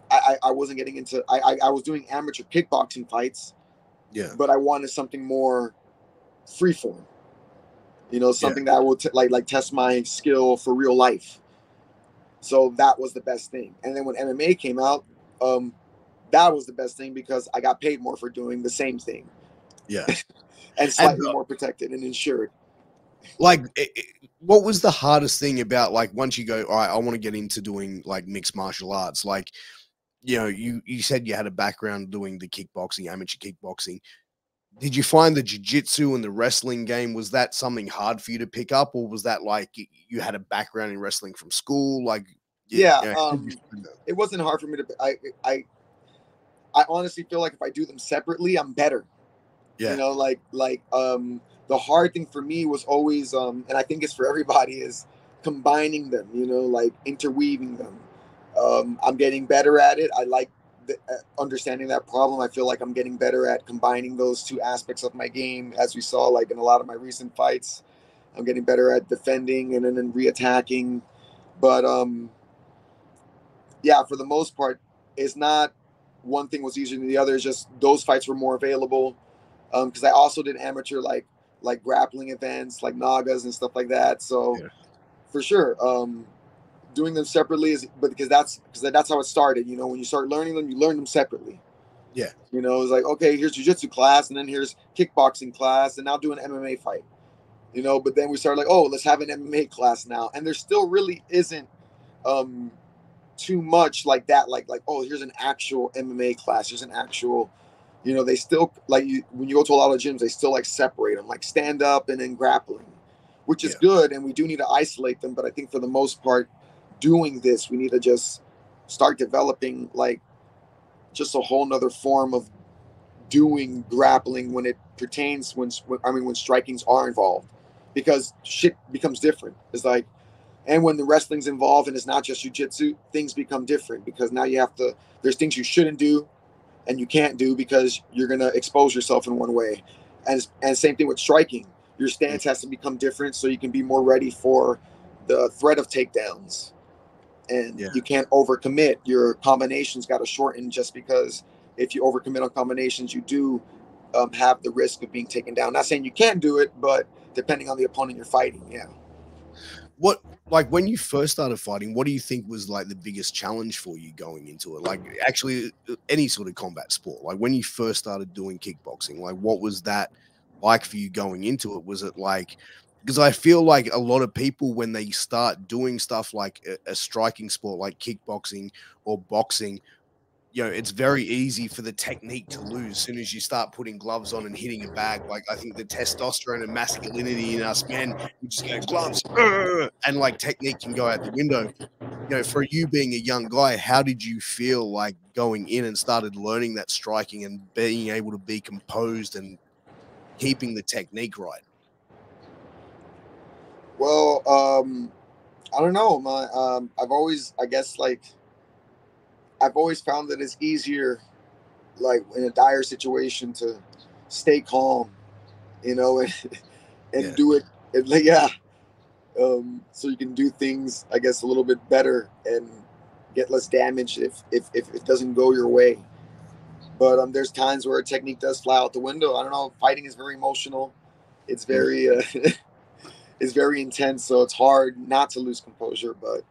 I wasn't getting into I was doing amateur kickboxing fights, Yeah. but I wanted something more freeform, you know, something that would like test my skill for real life. So that was the best thing. And then when MMA came out, that was the best thing because I got paid more for doing the same thing. Yeah. And slightly more protected and insured. Like, what was the hardest thing about, like, once you go, all right, I want to get into doing like mixed martial arts? Like, you know, you said you had a background doing the kickboxing, amateur kickboxing. Did you find the jiu-jitsu and the wrestling game, was that something hard for you to pick up, or was that like you had a background in wrestling from school? Like, Yeah, yeah, it wasn't hard for me to. I honestly feel like if I do them separately, I'm better. yeah, You know, the hard thing for me was always, and I think it's for everybody, is combining them. You know, like interweaving them. I'm getting better at it. I like understanding that problem. I feel like I'm getting better at combining those two aspects of my game, as we saw, like in a lot of my recent fights. I'm getting better at defending and then reattacking. But yeah, for the most part, it's not one thing was easier than the other. It's just those fights were more available. Because I also did amateur like grappling events, like Nagas and stuff like that. So for sure, doing them separately is, but because that's how it started. You know, when you start learning them, you learn them separately. yeah, You know, it's like, okay, here's jiu-jitsu class, and then here's kickboxing class, and now do an MMA fight. You know, but then we started like, oh, let's have an MMA class now, and there still really isn't um too much like that. Like oh, here's an actual MMA class. Here's an actual, you know, they still like you when you go to a lot of gyms, they still like separate them, like stand up and then grappling, which is good, and we do need to isolate them. But I think for the most part, doing this, we need to just start developing like just a whole nother form of doing grappling when it pertains when strikings are involved, because shit becomes different. It's like, and when the wrestling's involved and it's not just jiu-jitsu, things become different because now you have to, there's things you shouldn't do and you can't do because you're going to expose yourself in one way. And same thing with striking. Your stance has to become different so you can be more ready for the threat of takedowns. And you can't overcommit. Your combinations got to shorten, just because if you overcommit on combinations, you do have the risk of being taken down. Not saying you can't do it, but depending on the opponent you're fighting, yeah. What, like, when you first started fighting, what do you think was like the biggest challenge for you going into it? Like, actually, any sort of combat sport, like when you first started doing kickboxing, like what was that like for you going into it? Was it like, because I feel like a lot of people, when they start doing stuff like a striking sport like kickboxing or boxing, you know, it's very easy for the technique to lose as soon as you start putting gloves on and hitting a bag. Like, I think the testosterone and masculinity in us men, we just go gloves, and like technique can go out the window. You know, for you being a young guy, how did you feel like going in and started learning that striking and being able to be composed and keeping the technique right? Well, I don't know. I've always, I guess, like, I've always found that it's easier, like in a dire situation, to stay calm, you know, and do it. And, like, so you can do things, I guess, a little bit better and get less damage if it doesn't go your way. But there's times where a technique does fly out the window. I don't know. Fighting is very emotional. It's very it's very intense, so it's hard not to lose composure. But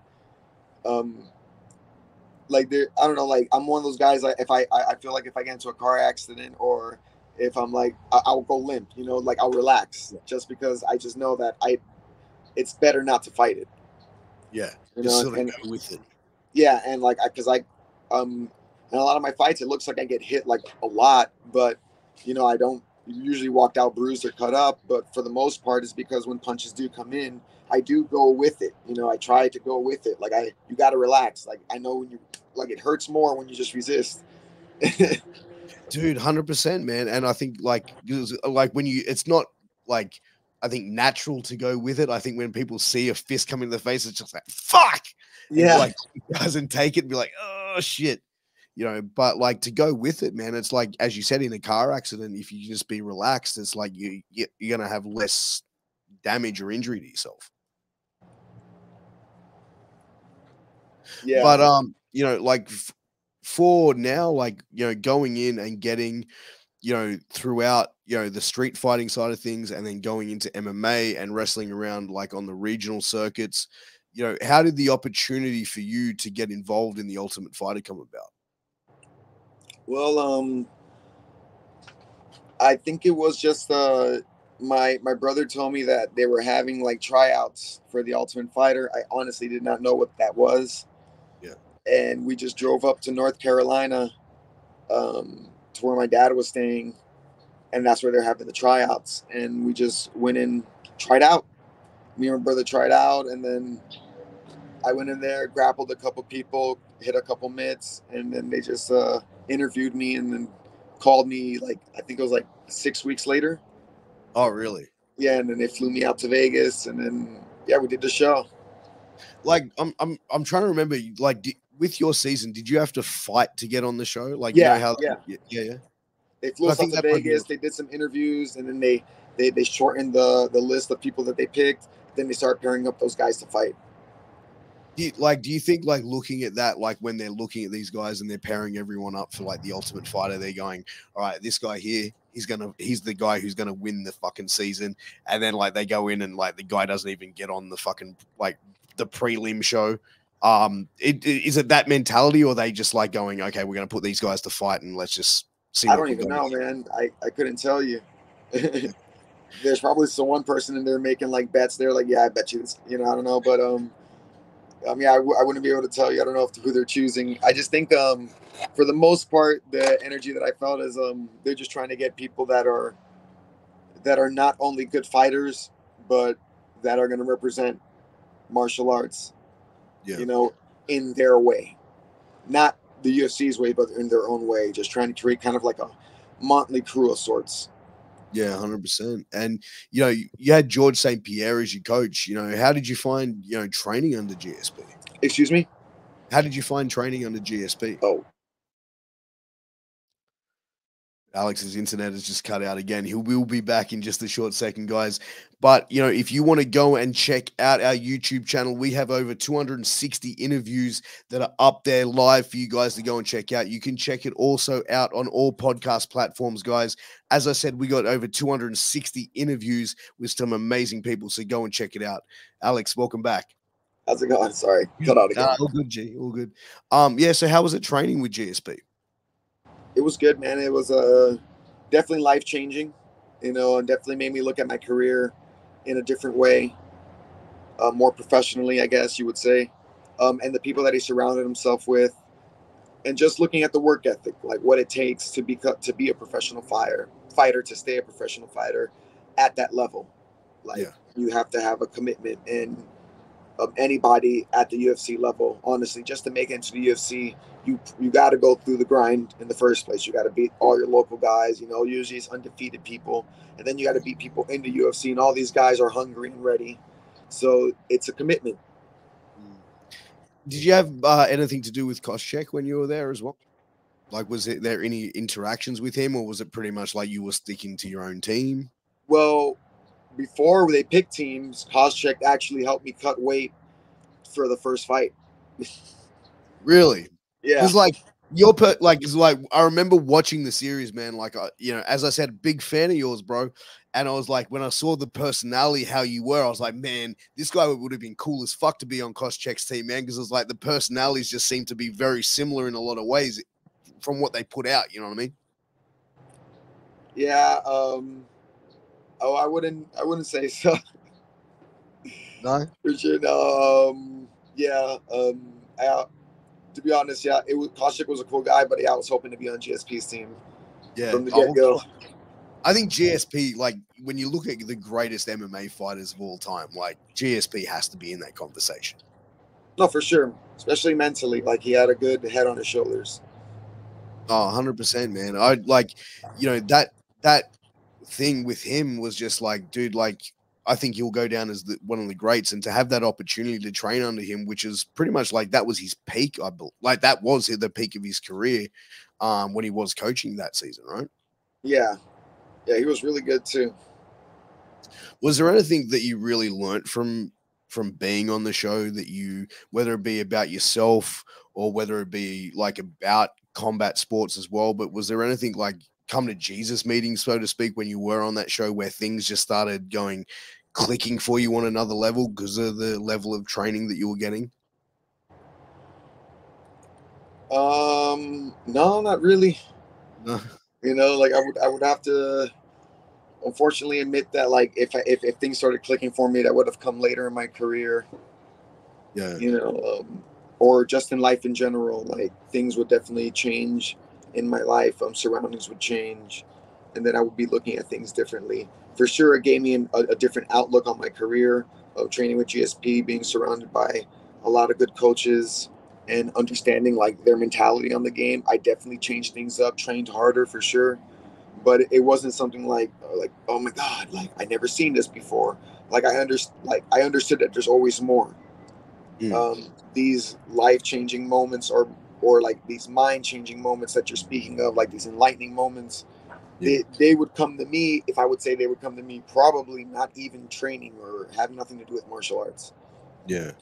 like I don't know. Like I'm one of those guys. Like if I feel like if I get into a car accident or if I'm like I'll go limp. You know, like I'll relax just because I just know that it's better not to fight it. Yeah, you just know, sort of and go with it. yeah, and like because in a lot of my fights, it looks like I get hit like a lot, but I don't usually walk out bruised or cut up. But for the most part, it's because when punches do come in, I do go with it. I try to go with it. Like you got to relax. Like I know when it hurts more when you just resist. Dude, 100%, man. And I think like when it's not like I think natural to go with it. I think when people see a fist come in the face, it's just like fuck. And Yeah. like doesn't take it and be like, oh shit. But like to go with it, man, it's like as you said in a car accident, if you just be relaxed, it's like you're gonna have less damage or injury to yourself. Yeah. But like for now, like going in and getting throughout, the street fighting side of things and then going into MMA and wrestling around like on the regional circuits, how did the opportunity for you to get involved in the Ultimate Fighter come about? Well, I think it was just my brother told me that they were having like tryouts for the Ultimate Fighter. I honestly did not know what that was. Yeah. And we just drove up to North Carolina, to where my dad was staying, and that's where they're having the tryouts. And we just went in, tried out. Me and my brother tried out, and then I went in there, grappled a couple people, hit a couple mitts, and then they just interviewed me and then called me like I think it was like 6 weeks later. Oh, really? Yeah, and then they flew me out to Vegas, and then we did the show. Like I'm trying to remember. Like with your season, did you have to fight to get on the show? Like how? Yeah. They flew us I out think to Vegas. They did some interviews, and then they shortened the list of people that they picked. Then they started pairing up those guys to fight. Do you think like looking at that, like when they're looking at these guys and they're pairing everyone up for like the Ultimate Fighter, they're going, all right, this guy here, he's the guy who's gonna win the fucking season, and then like they go in and like the guy doesn't even get on the fucking like the prelim show. Is it that mentality, or are they just like going, okay, we're gonna put these guys to fight and let's just see? I don't even know, man. I couldn't tell you. There's probably some one person in there making like bets. They're like, yeah, I bet you this. I don't know, but I mean, I wouldn't be able to tell you. I don't know who they're choosing. I just think, for the most part, the energy that I felt is they're just trying to get people that are not only good fighters, but that are going to represent martial arts. Yeah. In their way, not the UFC's way, but in their own way. Just trying to create kind of like a motley crew of sorts. Yeah, 100%. And you had George St. Pierre as your coach. How did you find training under GSP? Excuse me? How did you find training under GSP? Oh, Alex's internet has just cut out again. He will be back in just a short second, guys. But, if you want to go and check out our YouTube channel, we have over 260 interviews that are up there live for you guys to go and check out. You can check it also out on all podcast platforms, guys. As I said, we got over 260 interviews with some amazing people, so go and check it out. Alex, welcome back. How's it going? Sorry, cut out again. All good, G. All good. So how was it training with GSP? It was good, man. It was definitely life-changing, and definitely made me look at my career in a different way, more professionally, I guess you would say, and the people that he surrounded himself with, and just looking at the work ethic, like what it takes to be a professional fighter, to stay a professional fighter at that level. Like you have to have a commitment, and anybody at the UFC level, honestly, just to make it into the UFC, you got to go through the grind in the first place. You got to beat all your local guys, usually it's undefeated people, and then you got to beat people in the UFC, and all these guys are hungry and ready. So it's a commitment. Did you have anything to do with Koscheck when you were there as well? Like, was there any interactions with him, or was it pretty much like you were sticking to your own team? Well, before they picked teams, Koscheck actually helped me cut weight for the first fight. Really? Yeah. Because like it's like I remember watching the series, man. Like as I said, big fan of yours, bro. And I was like, when I saw the personality, how you were, I was like, man, this guy would have been cool as fuck to be on Koscheck's team, man. Because it was like the personalities just seem to be very similar in a lot of ways from what they put out. You know what I mean? Yeah. Oh, I wouldn't say so. No. For sure. Yeah. To be honest, yeah, Koscheck was a cool guy, but yeah, I was hoping to be on GSP's team Yeah. from the get go. I think GSP, like when you look at the greatest MMA fighters of all time, like GSP has to be in that conversation. No, for sure, especially mentally. Like he had a good head on his shoulders. Oh, 100%, man. I like, that thing with him was just like, dude, like, I think he'll go down as one of the greats. And to have that opportunity to train under him, which is pretty much like that was his peak, I believe. Like that was the peak of his career when he was coaching that season, right? Yeah. Yeah, he was really good too. Was there anything that you really learnt from being on the show that you, whether it be about yourself or whether it be like about combat sports as well, but was there anything like come to Jesus meetings, so to speak, when you were on that show where things just started clicking for you on another level because of the level of training that you were getting? No, not really. No. Like I would have to unfortunately admit that like if things started clicking for me, that would have come later in my career. Yeah. Or just in life in general, like things would definitely change in my life. Surroundings would change, and then I would be looking at things differently. For sure, it gave me a different outlook on my career of training with GSP, being surrounded by a lot of good coaches and understanding like their mentality on the game. I definitely changed things up, trained harder for sure, but it wasn't something like oh my god, like I never seen this before. Like I understood that there's always more. These life-changing moments or like these mind-changing moments that you're speaking of, like these enlightening moments, they would come to me. If I would say they would come to me, probably not even training or having nothing to do with martial arts. Yeah.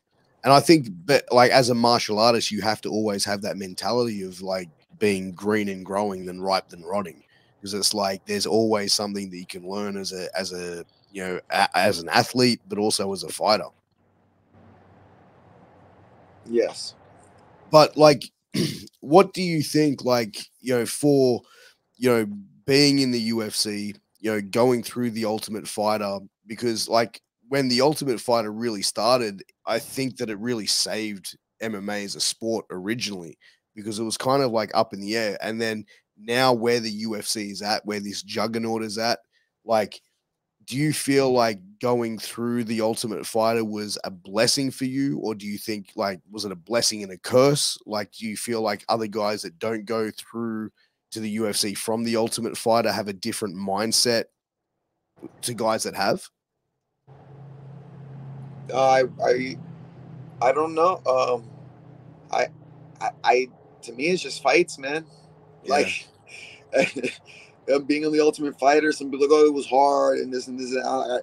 And I think that like as a martial artist, you have to always have that mentality of like being green and growing than ripe than rotting. Because it's like there's always something that you can learn as a as an athlete, but also as a fighter. Yes. But like, what do you think, like, for, being in the UFC, going through the Ultimate Fighter, because like when the Ultimate Fighter really started, I think that it really saved MMA as a sport originally because it was kind of like up in the air. And then now where the UFC is at, where this juggernaut is at, like, do you feel like going through the Ultimate Fighter was a blessing for you, or do you think like was it a blessing and a curse? Like, do you feel like other guys that don't go through to the UFC from the Ultimate Fighter have a different mindset to guys that have? I don't know. I, I to me it's just fights, man. Yeah. Like being on the Ultimate Fighter, some people like, oh, it was hard and this and this. And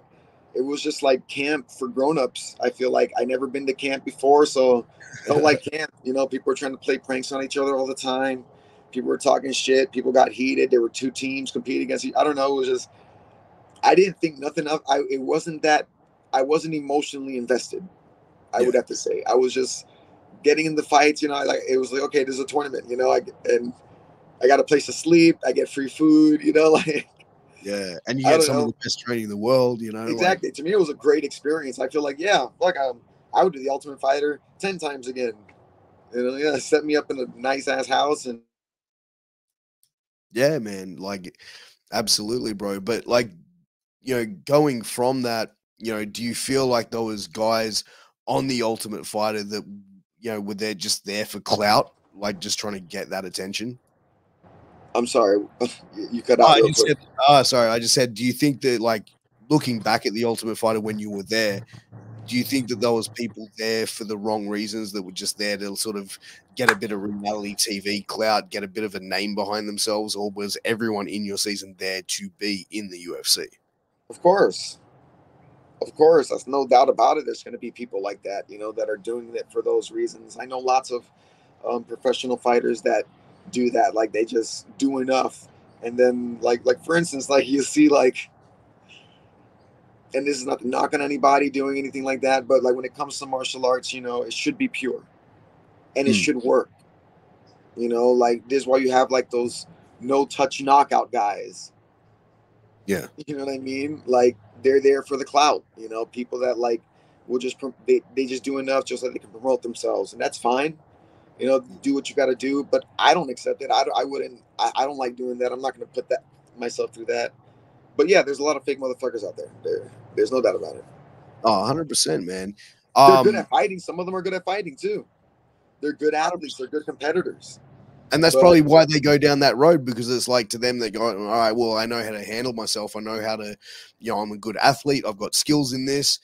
it was just like camp for grown-ups. I feel like I never been to camp before, so felt like camp. People were trying to play pranks on each other all the time. People were talking shit. People got heated. There were two teams competing against each. I don't know. It was just I didn't think nothing of. It wasn't that I wasn't emotionally invested. I would have to say I was just getting in the fights. Like it was like okay, there's a tournament. And I got a place to sleep. I get free food. Like. Yeah, and you I get don't some of know. the best training in the world, Exactly. like To me, it was a great experience. I feel like, yeah, like I would do the Ultimate Fighter 10 times again. Yeah, set me up in a nice ass house and. yeah, man, like absolutely, bro. But like, going from that, do you feel like there was guys on the Ultimate Fighter that were there just there for clout, like just trying to get that attention? I'm sorry, you cut Oh, out I real just quick. said, sorry, I just said, do you think that like looking back at the Ultimate Fighter when you were there, do you think that there was people there for the wrong reasons that were just there to sort of get a bit of reality TV clout, get a bit of a name behind themselves, or was everyone in your season there to be in the UFC? Of course, Of course, that's no doubt about it. There's going to be people like that, you know, that are doing it for those reasons. I know lots of professional fighters that do that. Like they just do enough, and then like for instance, like you see like, and this is not to knock on anybody doing anything like that, but like when it comes to martial arts, you know, it should be pure and it should work. You know, like this is why you have like those no touch knockout guys. Yeah. You know what I mean? Like they're there for the clout. You know, people that like will just they just do enough just so they can promote themselves, and that's fine. You know, do what you got to do. But I don't accept it. I wouldn't. I don't like doing that. I'm not going to put that myself through that. But yeah, there's a lot of fake motherfuckers out there. There's no doubt about it. Oh, 100%, man. They're good at fighting. Some of them are good at fighting too. They're good athletes. They're good competitors. And that's probably why they go down that road, because it's like to them, they go, all right, well, I know how to handle myself. I know how to, you know, I'm a good athlete. I've got skills in this.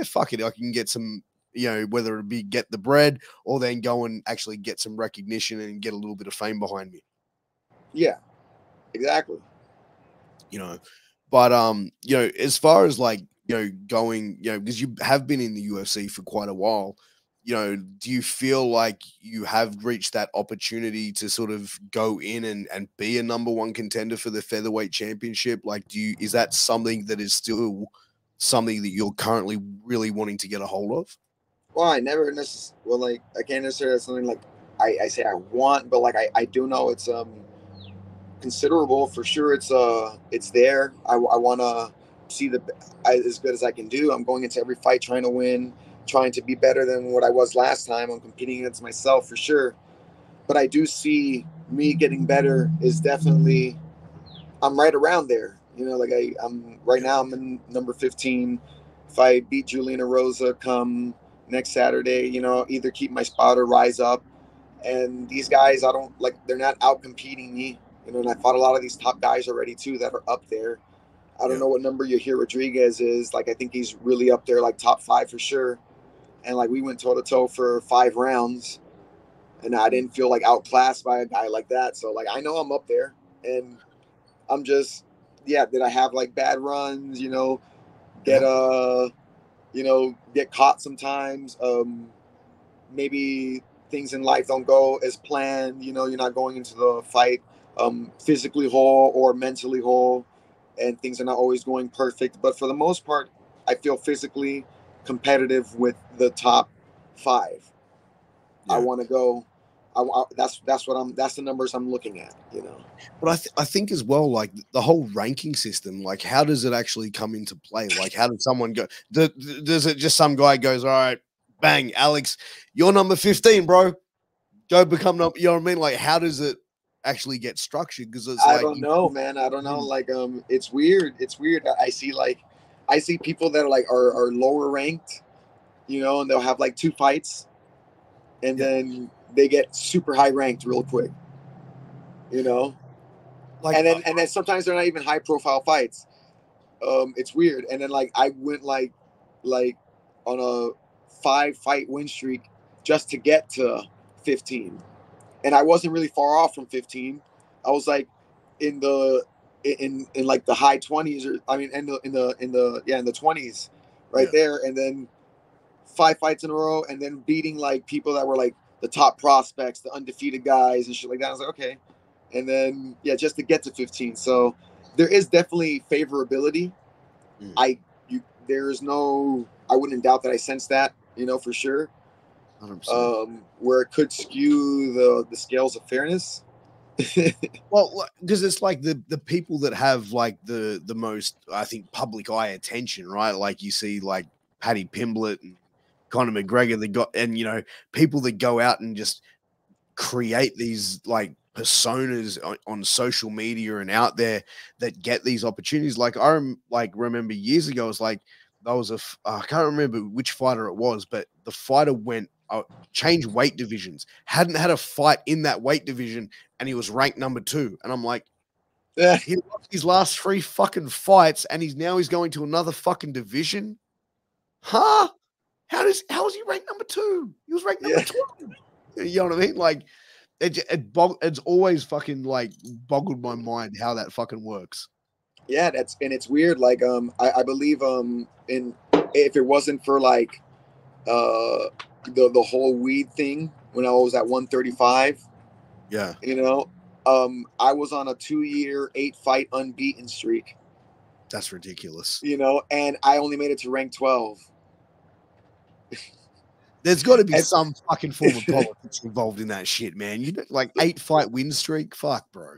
Fuck it. I can get some, you know, whether it be get the bread or then go and actually get some recognition and get a little bit of fame behind me. Yeah, exactly. You know, but, you know, as far as like, you know, going, you know, because you have been in the UFC for quite a while, you know, do you feel like you have reached that opportunity to sort of go in and be a #1 contender for the featherweight championship? Like, is that something that is still something that you're currently really wanting to get a hold of? Well, I never necessarily, well, like, I can't necessarily something like I say I want, but like, I do know it's, considerable for sure. It's there. I want to see as good as I can do. I'm going into every fight trying to win, trying to be better than what I was last time. I'm competing against myself for sure, but I do see me getting better is definitely, I'm right around there. You know, like I'm right now. I'm in number 15. If I beat Juliana Rosa come next Saturday, you know, either keep my spot or rise up. And these guys, I don't like. They're not out competing me. You know, and I fought a lot of these top guys already too that are up there. I don't know what number you hear Rodriguez is. Like I think he's really up there, like top 5 for sure. And like we went toe to toe for 5 rounds, and I didn't feel like outclassed by a guy like that. So like I know I'm up there, and I'm just, yeah. Did I have like bad runs? You know, get you know, get caught sometimes. Maybe things in life don't go as planned. You know, you're not going into the fight physically whole or mentally whole, and things are not always going perfect. But for the most part, I feel physically competitive with the top 5. I want to go. That's what I'm. That's the numbers I'm looking at. You know. But I think as well, like the whole ranking system, like how does it actually come into play? Like how does someone go? Does it just some guy goes, all right, bang, Alex, you're number 15, bro. Go become number. You know what I mean? Like how does it actually get structured? Because it's I like don't know, man. I don't know. Like it's weird. It's weird. I see people that are like are lower ranked, you know, and they'll have like 2 fights, and then they get super high ranked real quick, you know. Like and then sometimes they're not even high profile fights. It's weird. And then like I went like on a 5 fight win streak just to get to 15, and I wasn't really far off from 15. I was like in the in like the high 20s, or I mean in the 20s, right there. And then 5 fights in a row, and then beating like people that were like the top prospects, the undefeated guys and shit like that. I was like, okay. And then just to get to 15. So there is definitely favorability. There is no, I wouldn't doubt that I sense that, you know, for sure. 100%. Where it could skew the scales of fairness. Well, because it's like the people that have like the most, I think, public eye attention, right? Like you see like Paddy Pimblett and Conor McGregor, they got, and you know, people that go out and just create these like personas on social media and out there that get these opportunities. Like I remember years ago, it's like there was I can't remember which fighter it was, but the fighter went changed weight divisions, hadn't had a fight in that weight division, and he was ranked number 2. And I'm like, he lost his last 3 fucking fights, and he's going to another fucking division. Huh? How is he ranked number 2? He was ranked number 12. You know what I mean? Like it's always fucking like boggled my mind how that fucking works. Yeah, it's weird. Like I believe in if it wasn't for like the whole weed thing when I was at 135, Yeah, you know, I was on a 2-year 8-fight unbeaten streak, that's ridiculous. you know, and I only made it to rank 12. There's got to be And- some fucking form of politics involved in that shit, man. You know, like 8-fight win streak, fuck, bro.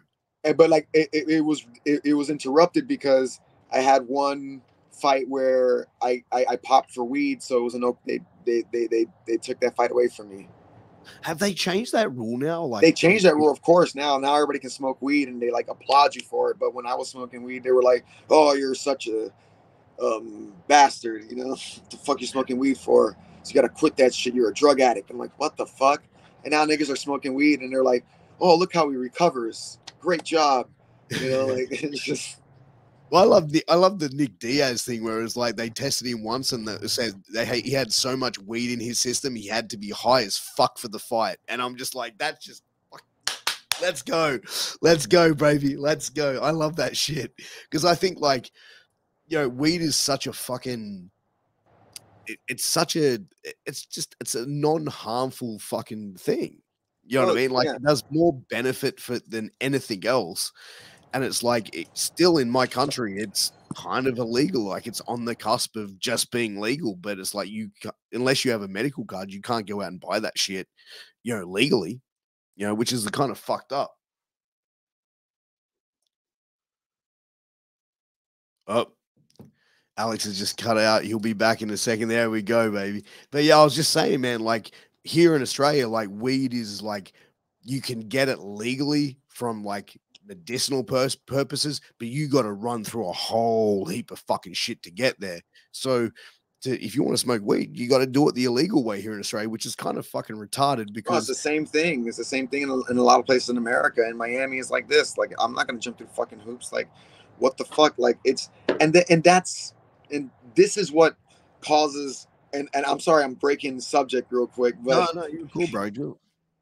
but like it was interrupted because I had one fight where I popped for weed, so it was they took that fight away from me. Have they changed that rule now? Like They changed that rule, of course. Now everybody can smoke weed and they like applaud you for it. But when I was smoking weed, they were like, "Oh, you're such a bastard, you know, what the fuck you smoking weed for? So you got to quit that shit. You're a drug addict." I'm like, what the fuck? And now niggas are smoking weed and they're like, "Oh, look how he recovers. Great job." You know, like it's just. Well, I love the Nick Diaz thing where it's like they tested him once and it said he had so much weed in his system he had to be high as fuck for the fight, and I'm just like, that's just let's go, baby, let's go. I love that shit because I think like, you know, weed is such a fucking it's a non-harmful fucking thing. You know what I mean? Like, Yeah. it does more benefit than anything else. And it's like, it's still in my country, it's kind of illegal. Like, it's on the cusp of just being legal, but it's like unless you have a medical card, you can't go out and buy that shit, you know, legally, you know, which is kind of fucked up. Oh, Alex has just cut out. He'll be back in a second. There we go, baby. But yeah, I was just saying, man, like here in Australia, like weed is like you can get it legally from like medicinal purposes, but you got to run through a whole heap of fucking shit to get there. So if you want to smoke weed, you got to do it the illegal way here in Australia, which is kind of fucking retarded because Well, it's the same thing. It's the same thing in a lot of places in America. And Miami is like this. Like, I'm not going to jump through fucking hoops. Like, what the fuck? Like, it's and this is what causes. And I'm sorry, I'm breaking the subject real quick, but no, you're cool, bro.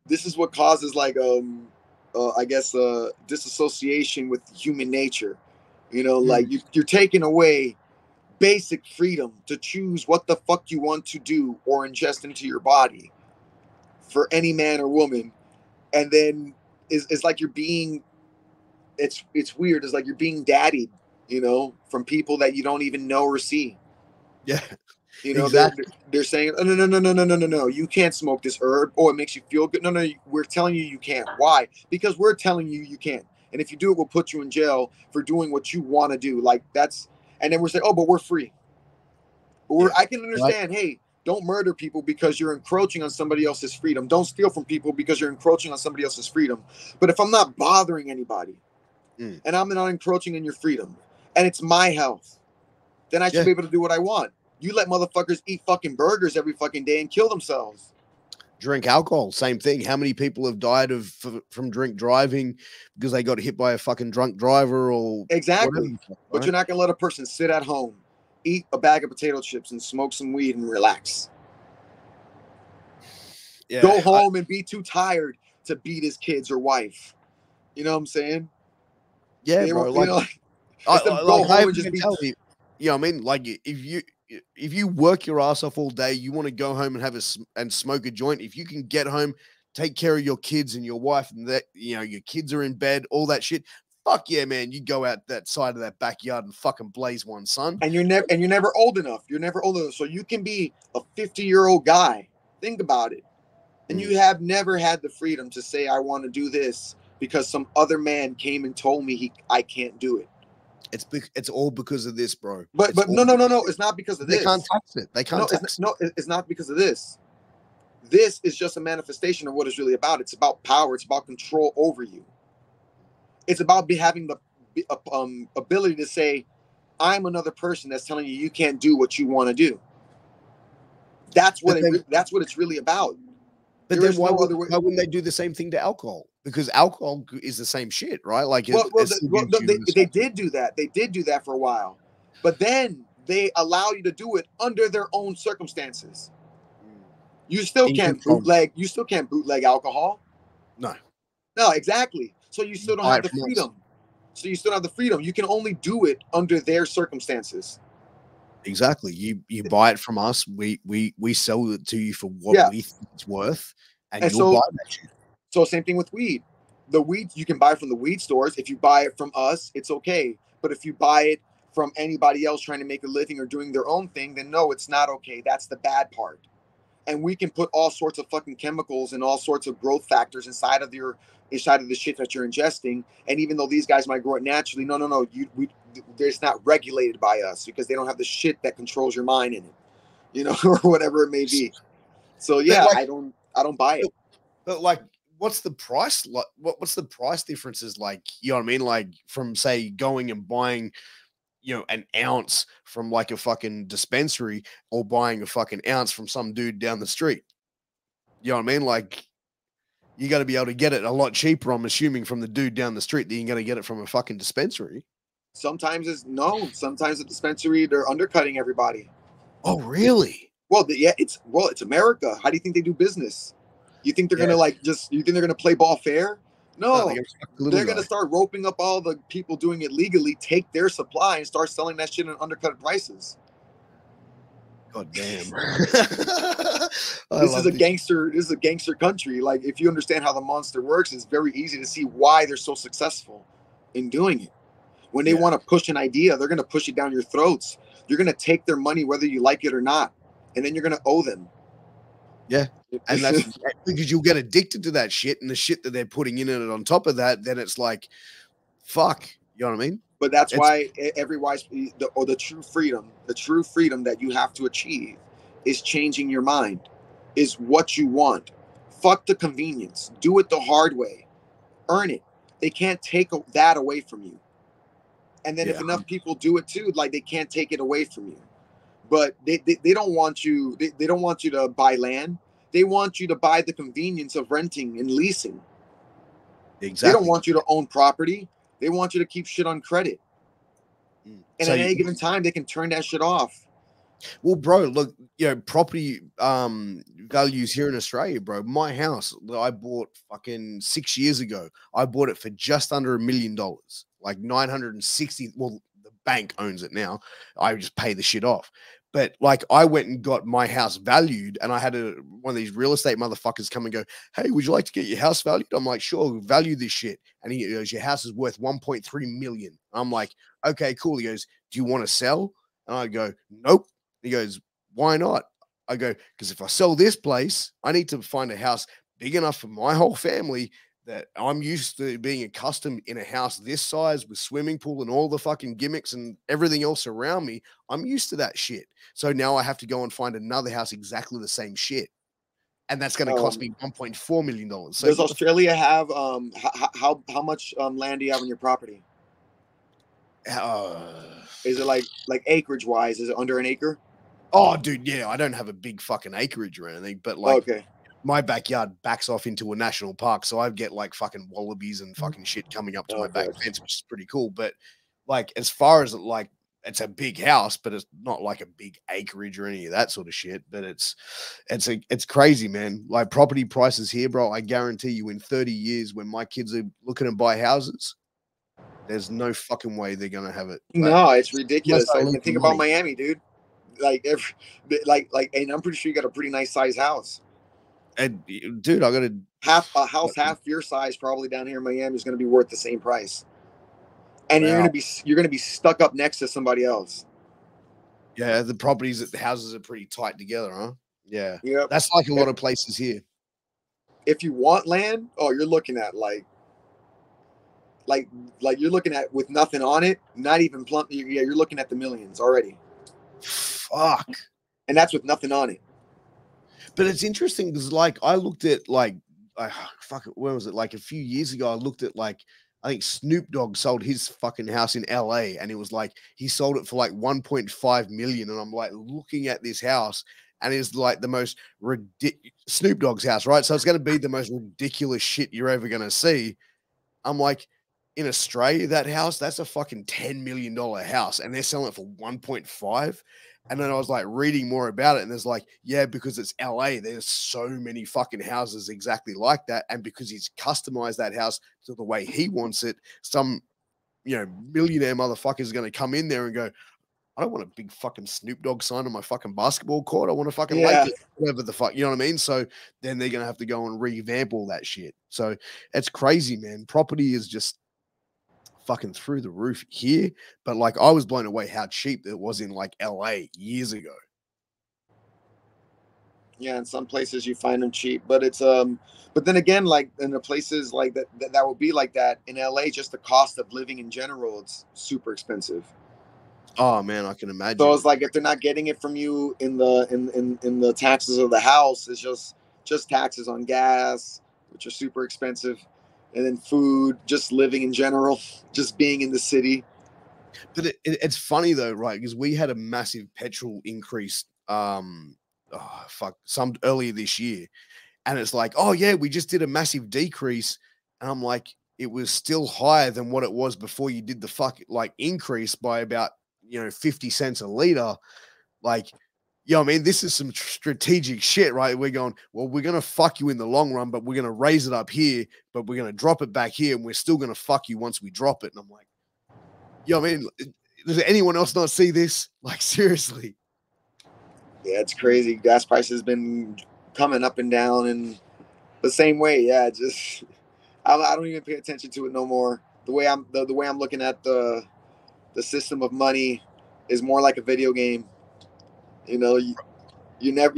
this is what causes like I guess disassociation with human nature. You know, like you're taking away basic freedom to choose what the fuck you want to do or ingest into your body for any man or woman, and then it's like you're being it's weird. It's like you're being daddied, you know, from people that you don't even know or see. Yeah, you know, exactly. they're saying, "Oh, no, you can't smoke this herb. Oh, it makes you feel good." No, we're telling you can't. Why? Because we're telling you can't. And if you do it, we'll put you in jail for doing what you want to do. Like that's, and then we're saying, "Oh, but we're free." But I can understand. Right. Hey, don't murder people because you're encroaching on somebody else's freedom. Don't steal from people because you're encroaching on somebody else's freedom. But if I'm not bothering anybody and I'm not encroaching on your freedom and it's my health, then I should be able to do what I want. You let motherfuckers eat fucking burgers every fucking day and kill themselves. Drink alcohol, same thing. How many people have died from drink driving because they got hit by a fucking drunk driver or exactly? Whatever, right? But you're not gonna let a person sit at home, eat a bag of potato chips, and smoke some weed and relax. Yeah, go home and be too tired to beat his kids or wife. You know what I'm saying? Yeah, bro. Like, go home and just be. You know what I mean? Like, if you work your ass off all day, you want to go home and and smoke a joint. If you can get home, take care of your kids and your wife, and that, you know, your kids are in bed, all that shit. Fuck yeah, man! You go out that side of that backyard and fucking blaze one, son. And you're never old enough. You're never old enough, so you can be a 50-year-old guy. Think about it. And you have never had the freedom to say, "I want to do this," because some other man came and told me I can't do it. It's all because of this, bro. But no. It's not because of this. They can't tax it. They can't tax it. It's not because of this. This is just a manifestation of what it's really about. It's about power. It's about control over you. It's about having the ability to say, "I'm another person that's telling you can't do what you want to do." That's what it's really about. But then why wouldn't they do the same thing to alcohol? Because alcohol is the same shit, right? Like, they did do that. They did do that for a while, but then they allow you to do it under their own circumstances. You still can't bootleg. You still can't bootleg alcohol. No, exactly. So you still don't have the freedom. So you still have the freedom. You can only do it under their circumstances. Exactly. You buy it from us. We sell it to you for what Yeah. we think it's worth, and And you'll buy that shit. so same thing with weed. The weed you can buy from the weed stores. If you buy it from us, it's okay. But if you buy it from anybody else trying to make a living or doing their own thing, then no, it's not okay. That's the bad part. And we can put all sorts of fucking chemicals and all sorts of growth factors inside of the shit that you're ingesting. And even though these guys might grow it naturally, no, it's not regulated by us because they don't have the shit that controls your mind in it, you know, or whatever it may be. So But yeah, like, I don't buy it. but like, what's the price? Like, what's the price differences? Like, you know what I mean? Like, from say going and buying, you know, an ounce from like a fucking dispensary or buying a fucking ounce from some dude down the street. You know what I mean? Like, you got to be able to get it a lot cheaper, I'm assuming, from the dude down the street than you're going to get it from a fucking dispensary. Sometimes sometimes the dispensary, they're undercutting everybody. Oh, really? Well, it's America. How do you think they do business? You think they're Yeah. gonna you think they're gonna play ball fair? No, they're gonna guy. start roping up all the people doing it legally, take their supply, and start selling that shit at undercut prices. God damn. This is a gangster country. Like, if you understand how the monster works, it's very easy to see why they're so successful in doing it. When they want to push an idea, they're gonna push it down your throats. You're gonna take their money whether you like it or not, and then you're gonna owe them. Yeah. And that's because you'll get addicted to that shit and the shit that they're putting in it on top of that. Then it's like, fuck. You know what I mean? But that's why the true freedom that you have to achieve is changing your mind, is what you want. Fuck the convenience. Do it the hard way. Earn it. They can't take that away from you. And then if enough people do it too, like, they can't take it away from you. But they don't want you. They don't want you to buy land. They want you to buy the convenience of renting and leasing. Exactly. They don't want you to own property. They want you to keep shit on credit. And so at any given time, they can turn that shit off. Well, bro, look, you know, property values here in Australia, bro. My house that I bought fucking 6 years ago, I bought it for just under $1 million, like 960. Well, the bank owns it now. I just pay the shit off. But like, I went and got my house valued, and I had one of these real estate motherfuckers come and go, "Hey, would you like to get your house valued?" I'm like, "Sure, value this shit." And he goes, "Your house is worth 1.3 million." I'm like, "Okay, cool." He goes, "Do you want to sell?" And I go, "Nope." He goes, "Why not?" I go, "Because if I sell this place, I need to find a house big enough for my whole family that I'm used to being accustomed in a house this size with swimming pool and all the fucking gimmicks and everything else around me. I'm used to that shit. So now I have to go and find another house exactly the same shit. And that's going to cost me $1.4 million. So does Australia have how much land do you have on your property? Is it like acreage wise? Is it under an acre? Oh, dude, yeah, I don't have a big fucking acreage or anything, but like, my backyard backs off into a national park, so I get like fucking wallabies and fucking shit coming up to my back fence, which is pretty cool. But like, as far as like, it's a big house, but it's not like a big acreage or any of that sort of shit. But it's crazy, man. Like, property prices here, bro. I guarantee you, in 30 years, when my kids are looking to buy houses, there's no fucking way they're gonna have it. No, it's ridiculous. So think about Miami, dude. And I'm pretty sure you got a pretty nice size house. And dude, I got half your size probably down here in Miami is going to be worth the same price, and you're going to be stuck up next to somebody else. Yeah, the houses are pretty tight together, huh? Yeah, yep. That's like a lot of places here. If you want land, you're looking at like you're looking at, with nothing on it, not even plump. Yeah, you're looking at the millions already. Fuck, and that's with nothing on it. But it's interesting because, like, I looked at when was it? Like a few years ago, I looked at I think Snoop Dogg sold his fucking house in LA, and it was like he sold it for like 1.5 million. And I'm like looking at this house, and it's like the most ridiculous Snoop Dogg's house, right? So it's going to be the most ridiculous shit you're ever going to see. I'm like, in Australia, that's a fucking $10 million house, and they're selling it for 1.5. And then I was like reading more about it, and there's like, yeah, because it's LA, there's so many fucking houses exactly like that. And because he's customized that house to the way he wants it, some, millionaire motherfucker is going to come in there and go, I don't want a big fucking Snoop Dogg sign on my fucking basketball court. I want a fucking Yeah. Lakers, whatever the fuck, you know what I mean? So then they're gonna have to go and revamp all that shit. So it's crazy, man. Property is just fucking through the roof here. But like I was blown away how cheap it was in like LA years ago. Yeah, in some places you find them cheap, but it's but then again, like in the places like that will be like that in LA, just the cost of living in general, it's super expensive. Oh man, I can imagine. So it's like if they're not getting it from you in the taxes of the house, it's just taxes on gas, which are super expensive, and then food, just living in general, just being in the city. But it's funny though, right? Because we had a massive petrol increase some earlier this year. And it's like, oh yeah, we just did a massive decrease. And I'm like, it was still higher than what it was before you did the increase by about 50 cents a liter. Like, I mean, this is some strategic shit, right? We're going, well, we're gonna fuck you in the long run, but we're gonna raise it up here, but we're gonna drop it back here, and we're still gonna fuck you once we drop it. And I'm like, I mean, does anyone else not see this? Like, seriously. Yeah, it's crazy. Gas prices been coming up and down and the same way. Yeah, just I don't even pay attention to it no more. The way I'm looking at the system of money is more like a video game. You're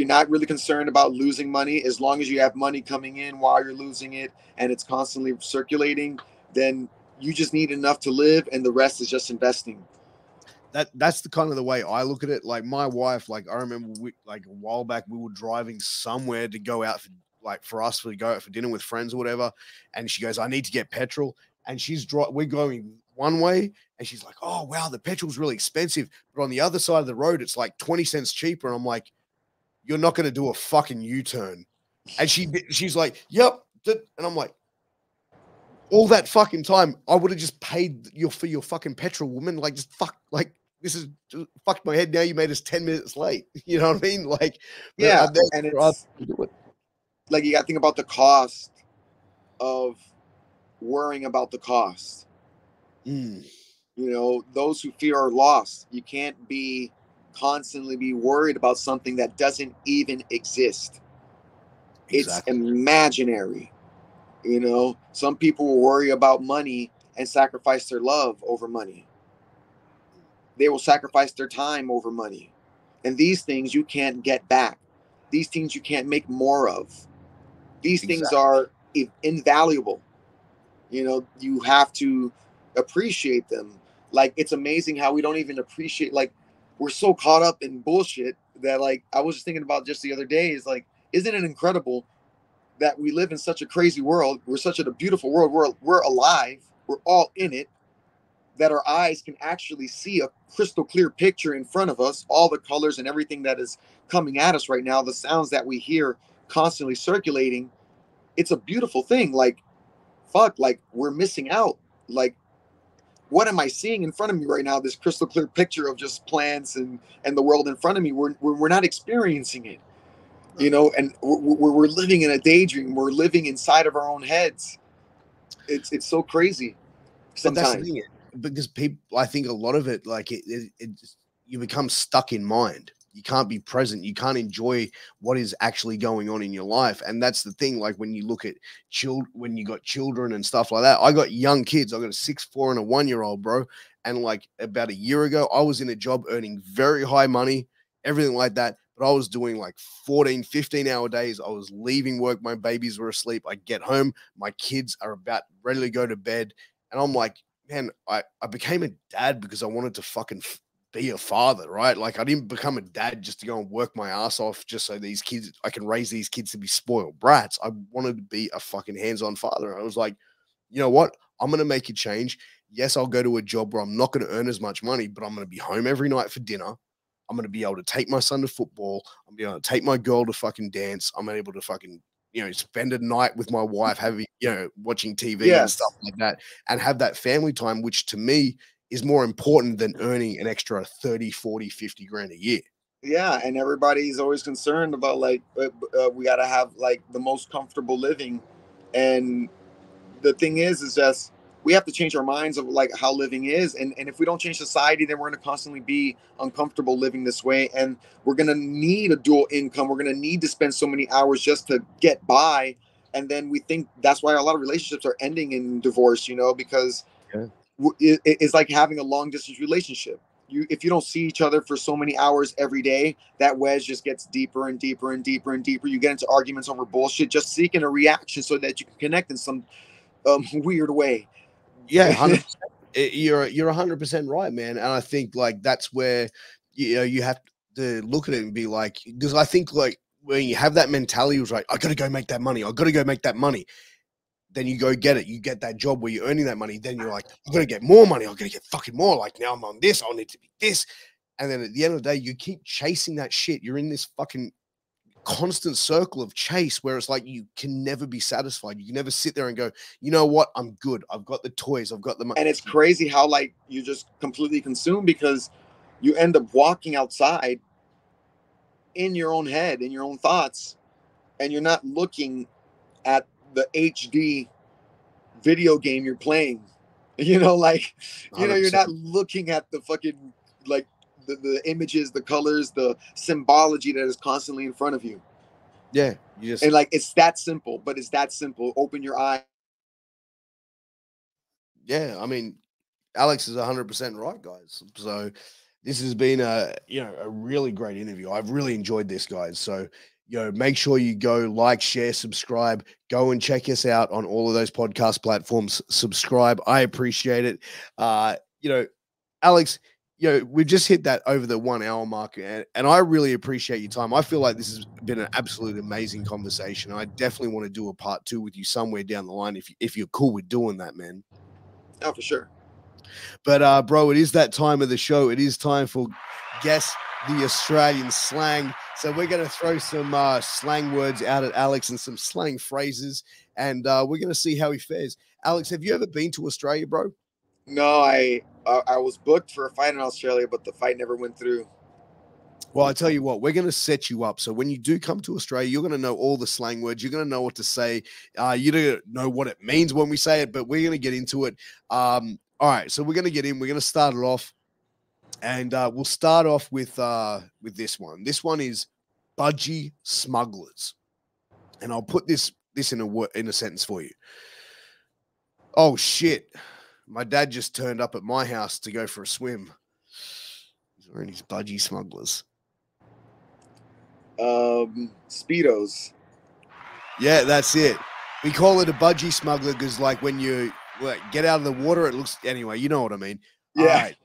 not really concerned about losing money as long as you have money coming in while you're losing it and it's constantly circulating. Then you just need enough to live, and the rest is just investing. That's the kind of the way I look at it. Like my wife, like I remember like a while back, we were driving somewhere to go out for us to go out for dinner with friends or whatever. And she goes, I need to get petrol. And we're going one way and she's like, oh wow, the petrol's really expensive. But on the other side of the road, it's like 20 cents cheaper. And I'm like, you're not going to do a fucking U-turn. And she's like, yep. And I'm like, all that fucking time, I would have just paid for your fucking petrol, woman. Like, just this is fucked my head now. You made us 10 minutes late. You know what I mean? Like, yeah, and it's like you got to think about the cost of worrying about the cost. Those who fear are lost. You can't constantly be worried about something that doesn't even exist. Exactly. It's imaginary. Some people will worry about money and sacrifice their love over money. They will sacrifice their time over money. And these things you can't get back. These things you can't make more of. These things are invaluable. You have to appreciate them. Like, it's amazing how we don't even appreciate, like, we're so caught up in bullshit that, like, I was just thinking about just the other day is like, isn't it incredible that we live in such a crazy world? We're such a beautiful world. We're alive. We're all in it. That our eyes can actually see a crystal clear picture in front of us, all the colors and everything that is coming at us right now, the sounds that we hear constantly circulating. It's a beautiful thing. Like, fuck, like we're missing out. Like, what am I seeing in front of me right now? This crystal clear picture of just plants and the world in front of me. We're not experiencing it. And we're living in a daydream. We're living inside of our own heads. It's so crazy sometimes. But that's the thing, because I think a lot of it, like you become stuck in mind. You can't be present. You can't enjoy what is actually going on in your life. And that's the thing. Like when you look at when you got children and stuff like that, I got young kids. I got a 6, 4 and a 1-year-old, bro. And like about a year ago, I was in a job earning very high money, everything like that. But I was doing like 14, 15-hour days. I was leaving work. My babies were asleep. I get home. My kids are about ready to go to bed. And I'm like, man, I became a dad because I wanted to fucking be a father, right? Like I didn't become a dad just to go and work my ass off just so I can raise these kids to be spoiled brats. I wanted to be a fucking hands-on father. And I was like, you know what? I'm going to make a change. Yes, I'll go to a job where I'm not going to earn as much money, but I'm going to be home every night for dinner. I'm going to be able to take my son to football. I'm going to be able to take my girl to fucking dance. I'm able to fucking, spend a night with my wife, having, watching TV and stuff like that, and have that family time, which to me is more important than earning an extra 30, 40, 50 grand a year. Yeah. And everybody's always concerned about like, we got to have like the most comfortable living. And the thing is just, we have to change our minds of like how living is. And if we don't change society, then we're going to constantly be uncomfortable living this way. And we're going to need a dual income. We're going to need to spend so many hours just to get by. And then we think that's why a lot of relationships are ending in divorce, you know, because it's like having a long distance relationship. If you don't see each other for so many hours every day, that wedge just gets deeper and deeper and deeper and deeper. You get into arguments over bullshit, just seeking a reaction so that you can connect in some weird way. Yeah, 100%. You're 100% right, man. And I think like that's where you have to look at it and be like, because I think like when you have that mentality, it was like, I got to go make that money. I got to go make that money. Then you go get it. You get that job where you're earning that money. Then you're like, I'm going to get more money. I'm going to get fucking more. Like now I'm on this. I need to be this. And then at the end of the day, you keep chasing that shit. You're in this fucking constant circle of chase where it's like you can never be satisfied. You can never sit there and go, you know what? I'm good. I've got the toys. I've got the money. And it's crazy how like you just completely consumed because you end up walking outside in your own head, in your own thoughts, and you're not looking at the HD video game you're playing. You know, like, you know, you're not looking at the fucking, like, the images, the colors, the symbology that is constantly in front of you. Yeah. You just, and like, it's that simple, but it's that simple. Open your eye. Yeah. I mean, Alex is 100% right, guys. So this has been a really great interview. I've really enjoyed this, guys. So, make sure you go like, share, subscribe, go and check us out on all of those podcast platforms. Subscribe. I appreciate it. Alex, we've just hit that over the 1 hour mark, and I really appreciate your time. I feel like this has been an absolute amazing conversation. I definitely want to do a part 2 with you somewhere down the line if you're cool with doing that, man. Oh, for sure. But bro, it is that time of the show. It is time for Guess the Australian Slang. So we're going to throw some slang words out at Alex and some slang phrases, and we're going to see how he fares. Alex, have you ever been to Australia, bro? No, I was booked for a fight in Australia, but the fight never went through. Well, I tell you what, we're going to set you up. So when you do come to Australia, you're going to know all the slang words. You're going to know what to say. You don't know what it means when we say it, but we're going to get into it. All right, so we're going to get in. We're going to start it off, and we'll start off with this one. This one is budgie smugglers, and I'll put this in a sentence for you. Oh shit! My dad just turned up at my house to go for a swim. He's wearing his budgie smugglers. Speedos. Yeah, that's it. We call it a budgie smuggler because, like, when you get out of the water, it looks anyway. You know what I mean? Yeah. All right.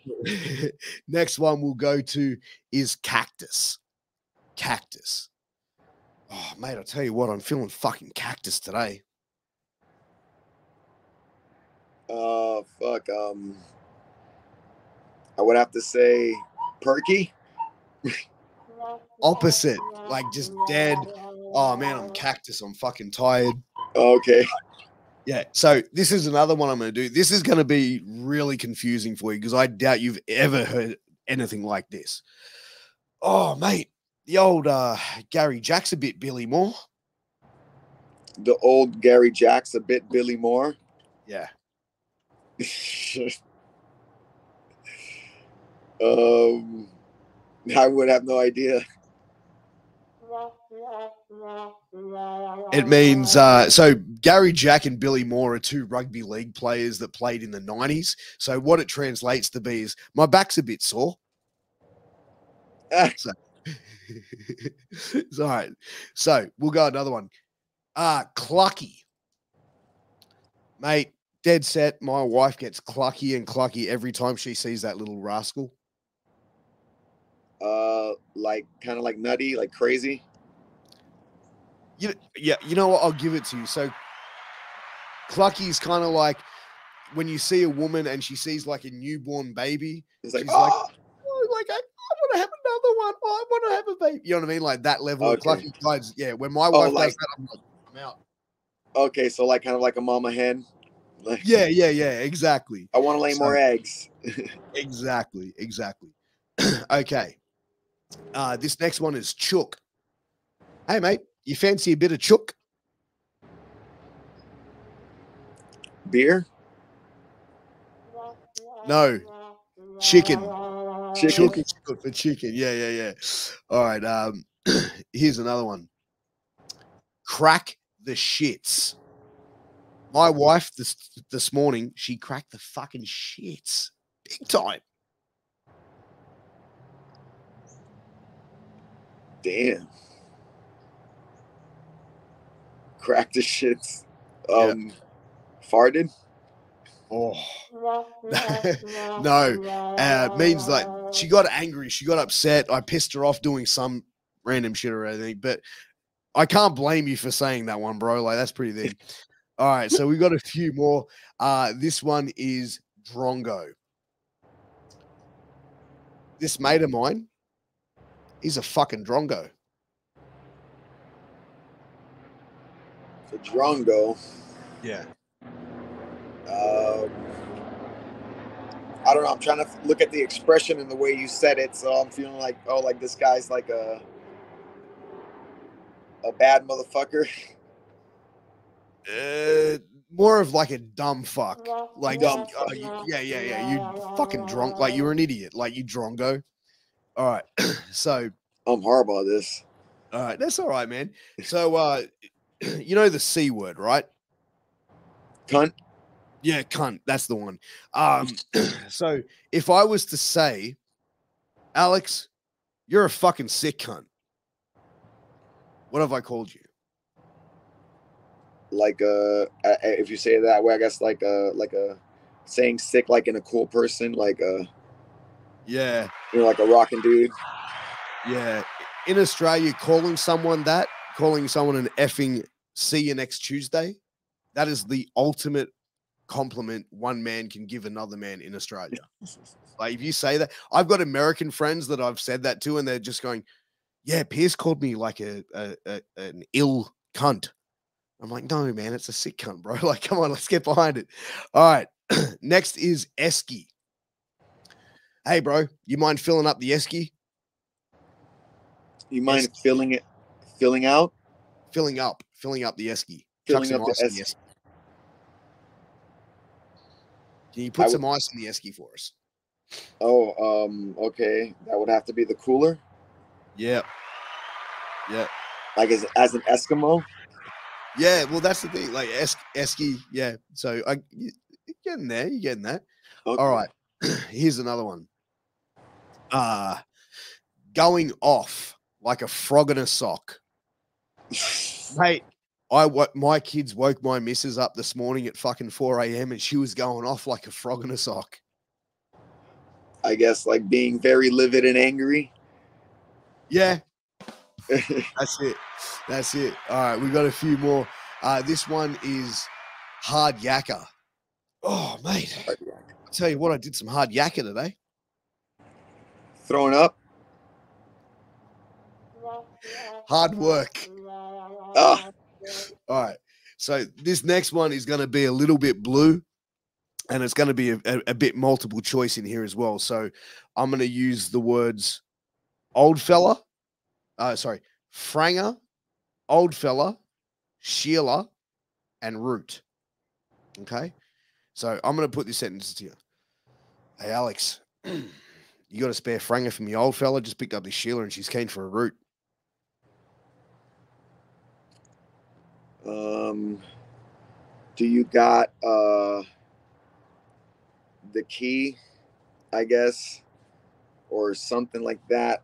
Next one we'll go to is cactus. Cactus. Oh, mate, I'll tell you what, I'm feeling fucking cactus today. Fuck. I would have to say perky. Opposite, like just dead. Oh man, I'm cactus. I'm fucking tired. Okay. Yeah. So this is another one I'm going to do. This is going to be really confusing for you because I doubt you've ever heard anything like this. Oh, mate, the old Gary Jack's a bit Billy Moore. The old Gary Jack's a bit Billy Moore. Yeah. I would have no idea. It means so Gary Jack and Billy Moore are 2 rugby league players that played in the 90s. So what it translates to be is my back's a bit sore. So, it's all right. So we'll go another one. Clucky. Mate, dead set. My wife gets clucky and clucky every time she sees that little rascal. Like kind of like nutty, like crazy. Yeah, you know what? I'll give it to you. So clucky is kind of like when you see a woman and she sees like a newborn baby. It's like, she's like, oh, like I want to have another one. Oh, I want to have a baby. You know what I mean? Like that level of clucky guys. Yeah, when my wife does that, I'm like, I'm out. Okay, so like kind of like a mama hen. Like, yeah, exactly. I want to lay more eggs. Exactly. Okay. This next one is chook. Hey, mate, you fancy a bit of chook? Beer? No. Chicken. Chicken. Chalk is short for chicken. Yeah. All right. Here's another one. Crack the shits. My wife this morning, she cracked the fucking shits. Big time. Damn. Cracked the shits. Farted. Oh. No. Means like she got angry. She got upset. I pissed her off doing some random shit or anything. But I can't blame you for saying that one, bro. Like, that's pretty big. All right. So we got a few more. This one is Drongo. This mate of mine, he's a fucking Drongo. The Drongo. Yeah. I don't know. I'm trying to look at the expression and the way you said it, so I'm feeling like, oh, like this guy's like a bad motherfucker. More of like a dumb fuck. Like, Dumb fuck. yeah. You fucking drunk. Like, you're an idiot. Like, you Drongo. All right. So. I'm horrible at this. All right. That's all right, man. So, you know the C word, right? Cunt. Yeah, cunt. That's the one. So if I was to say, Alex, you're a fucking sick cunt, what have I called you? Like if you say it that way, I guess like a saying sick, like in a cool person, like Yeah, like a rockin' dude. Yeah. In Australia, calling someone an effing see you next Tuesday, that is the ultimate compliment one man can give another man in Australia. Like, if you say that, I've got American friends that I've said that to, and they're just going, yeah, Piers called me like an ill cunt. I'm like, no, man, it's a sick cunt, bro. Like, come on, let's get behind it. All right. Next is Esky. Hey, bro, you mind filling up the Esky? You mind filling out? Filling up the Esky. Filling up the Esky. Can you put some ice in the Esky for us? Oh, okay. That would have to be the cooler. Yeah. Like as an Eskimo. Yeah, well, that's the thing. Like Esky, yeah. So you're getting there. You're getting that. Okay. All right. Here's another one. Going off like a frog in a sock. Mate, my kids woke my missus up this morning at fucking 4 a.m. and she was going off like a frog in a sock. I guess like being very livid and angry. Yeah. That's it. All right, we got a few more. This one is hard yakka. Oh, mate. I'll tell you what, I did some hard yakka today. Throwing up? Hard work. Ah. All right. So this next one is going to be a little bit blue, and it's going to be a bit multiple choice in here as well. So I'm going to use the words old fella, Franger, old fella, Sheila, and root. Okay. So I'm going to put this sentence to you. Hey, Alex, you got a spare Franger for me, old fella? Just picked up this Sheila and she's keen for a root. Do you got the key, I guess, or something like that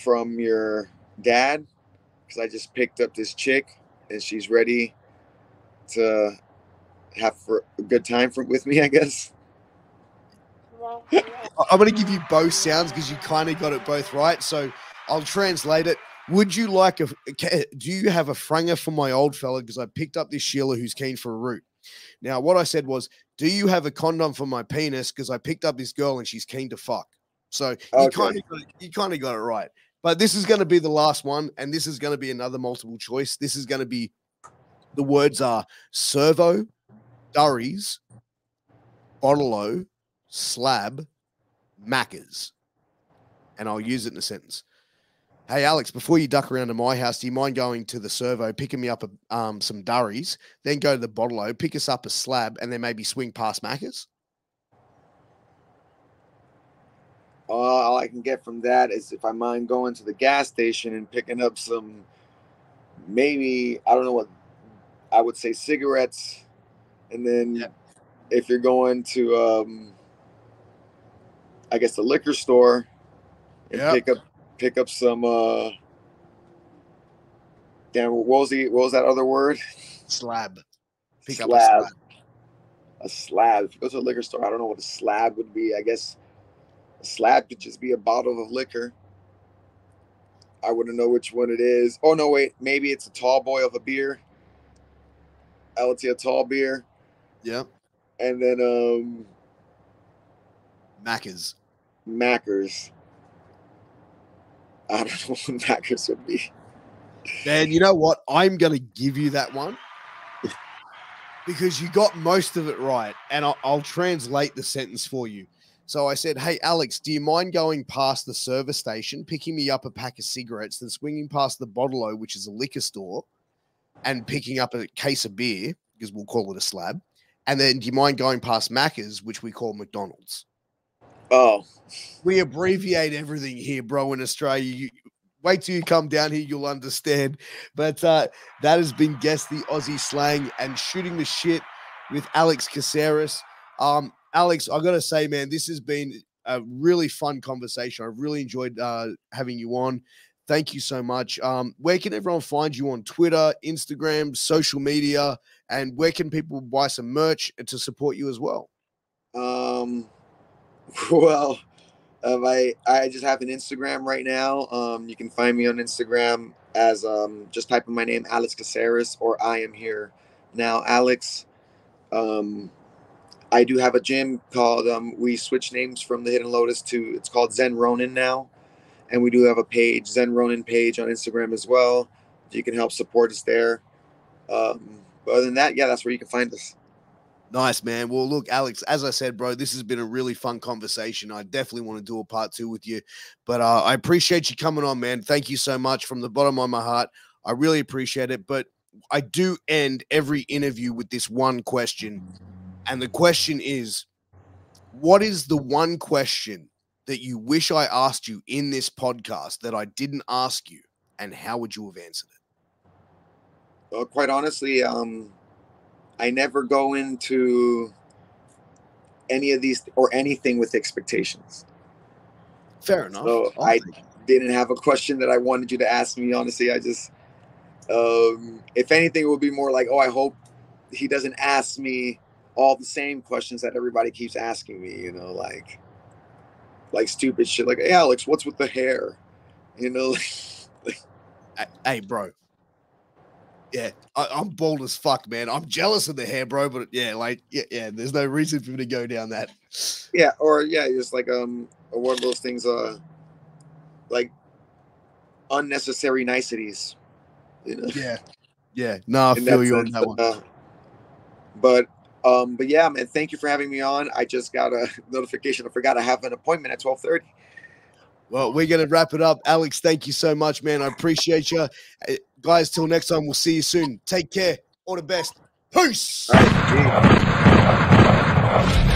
from your dad? Because I just picked up this chick and she's ready to have a good time with me, I guess. I'm going to give you both sounds because you kind of got it both right. So I'll translate it. Would you like do you have a Franger for my old fella? Because I picked up this Sheila who's keen for a root. Now, what I said was, do you have a condom for my penis? Because I picked up this girl and she's keen to fuck. So you kind of got it right. But this is going to be the last one, and this is going to be another multiple choice. This is going to be, the words are servo, durries, bottle-o, slab, Maccas. And I'll use it in a sentence. Hey, Alex, before you duck around to my house, do you mind going to the servo, picking me up some durries, then go to the bottle-o, pick us up a slab, and then maybe swing past Maccas? All I can get from that is if I mind going to the gas station and picking up some, maybe, I don't know what I would say, cigarettes. And then if you're going to, I guess the liquor store and pick up some, damn, what was that other word? Slab. Pick up Slab. a slab. A slab. If you go to a liquor store, I don't know what a slab would be. I guess a slab could just be a bottle of liquor. I wouldn't know which one it is. Oh no, wait, maybe it's a tall boy of a beer. I would say a tall beer. Yeah. And then Macca's. Mackers. I don't know what Mackers would be. Man, you know what? I'm gonna give you that one because you got most of it right, and I'll translate the sentence for you. So I said, "Hey, Alex, do you mind going past the service station, picking me up a pack of cigarettes, then swinging past the Bottle-O, which is a liquor store, and picking up a case of beer, because we'll call it a slab, and then do you mind going past Macca's, which we call McDonald's?" Oh. We abbreviate everything here, bro, in Australia. Wait till you come down here, you'll understand. But that has been Guess the Aussie Slang and Shooting the Shit with Alex Caceres. Alex, I got to say, man, this has been a really fun conversation. I've really enjoyed having you on. Thank you so much. Where can everyone find you on Twitter, Instagram, social media, and where can people buy some merch to support you as well? Well, I just have an Instagram right now. You can find me on Instagram as just type in my name, Alex Caceres, or I am here now, Alex. I do have a gym called we switched names from the Hidden Lotus to it's called Zen Ronin now, and we do have a page, Zen Ronin page on Instagram as well. You can help support us there. But other than that, yeah, that's where you can find us. Nice, man. Well, look, Alex, as I said, bro, this has been a really fun conversation. I definitely want to do a part 2 with you, but I appreciate you coming on, man. Thank you so much from the bottom of my heart. I really appreciate it. But I do end every interview with this one question. And the question is, what is the one question that you wish I asked you in this podcast that I didn't ask you? And how would you have answered it? Well, quite honestly, I never go into any of these or anything with expectations. Fair enough. So I didn't have a question that I wanted you to ask me. Honestly, I just, if anything, it would be more like, oh, I hope he doesn't ask me all the same questions that everybody keeps asking me, you know, like stupid shit. Like, hey, Alex, what's with the hair? You know, hey, bro. Yeah, I'm bald as fuck, man. I'm jealous of the hair, bro. But yeah, there's no reason for me to go down that. Yeah, or yeah, just like one of those things, like unnecessary niceties. You know? Yeah. No, I feel you on that one. But yeah, man, thank you for having me on. I just got a notification. I forgot I have an appointment at 12:30. Well, we're going to wrap it up. Alex, thank you so much, man. I appreciate you. Guys, till next time, we'll see you soon. Take care. All the best. Peace. All right.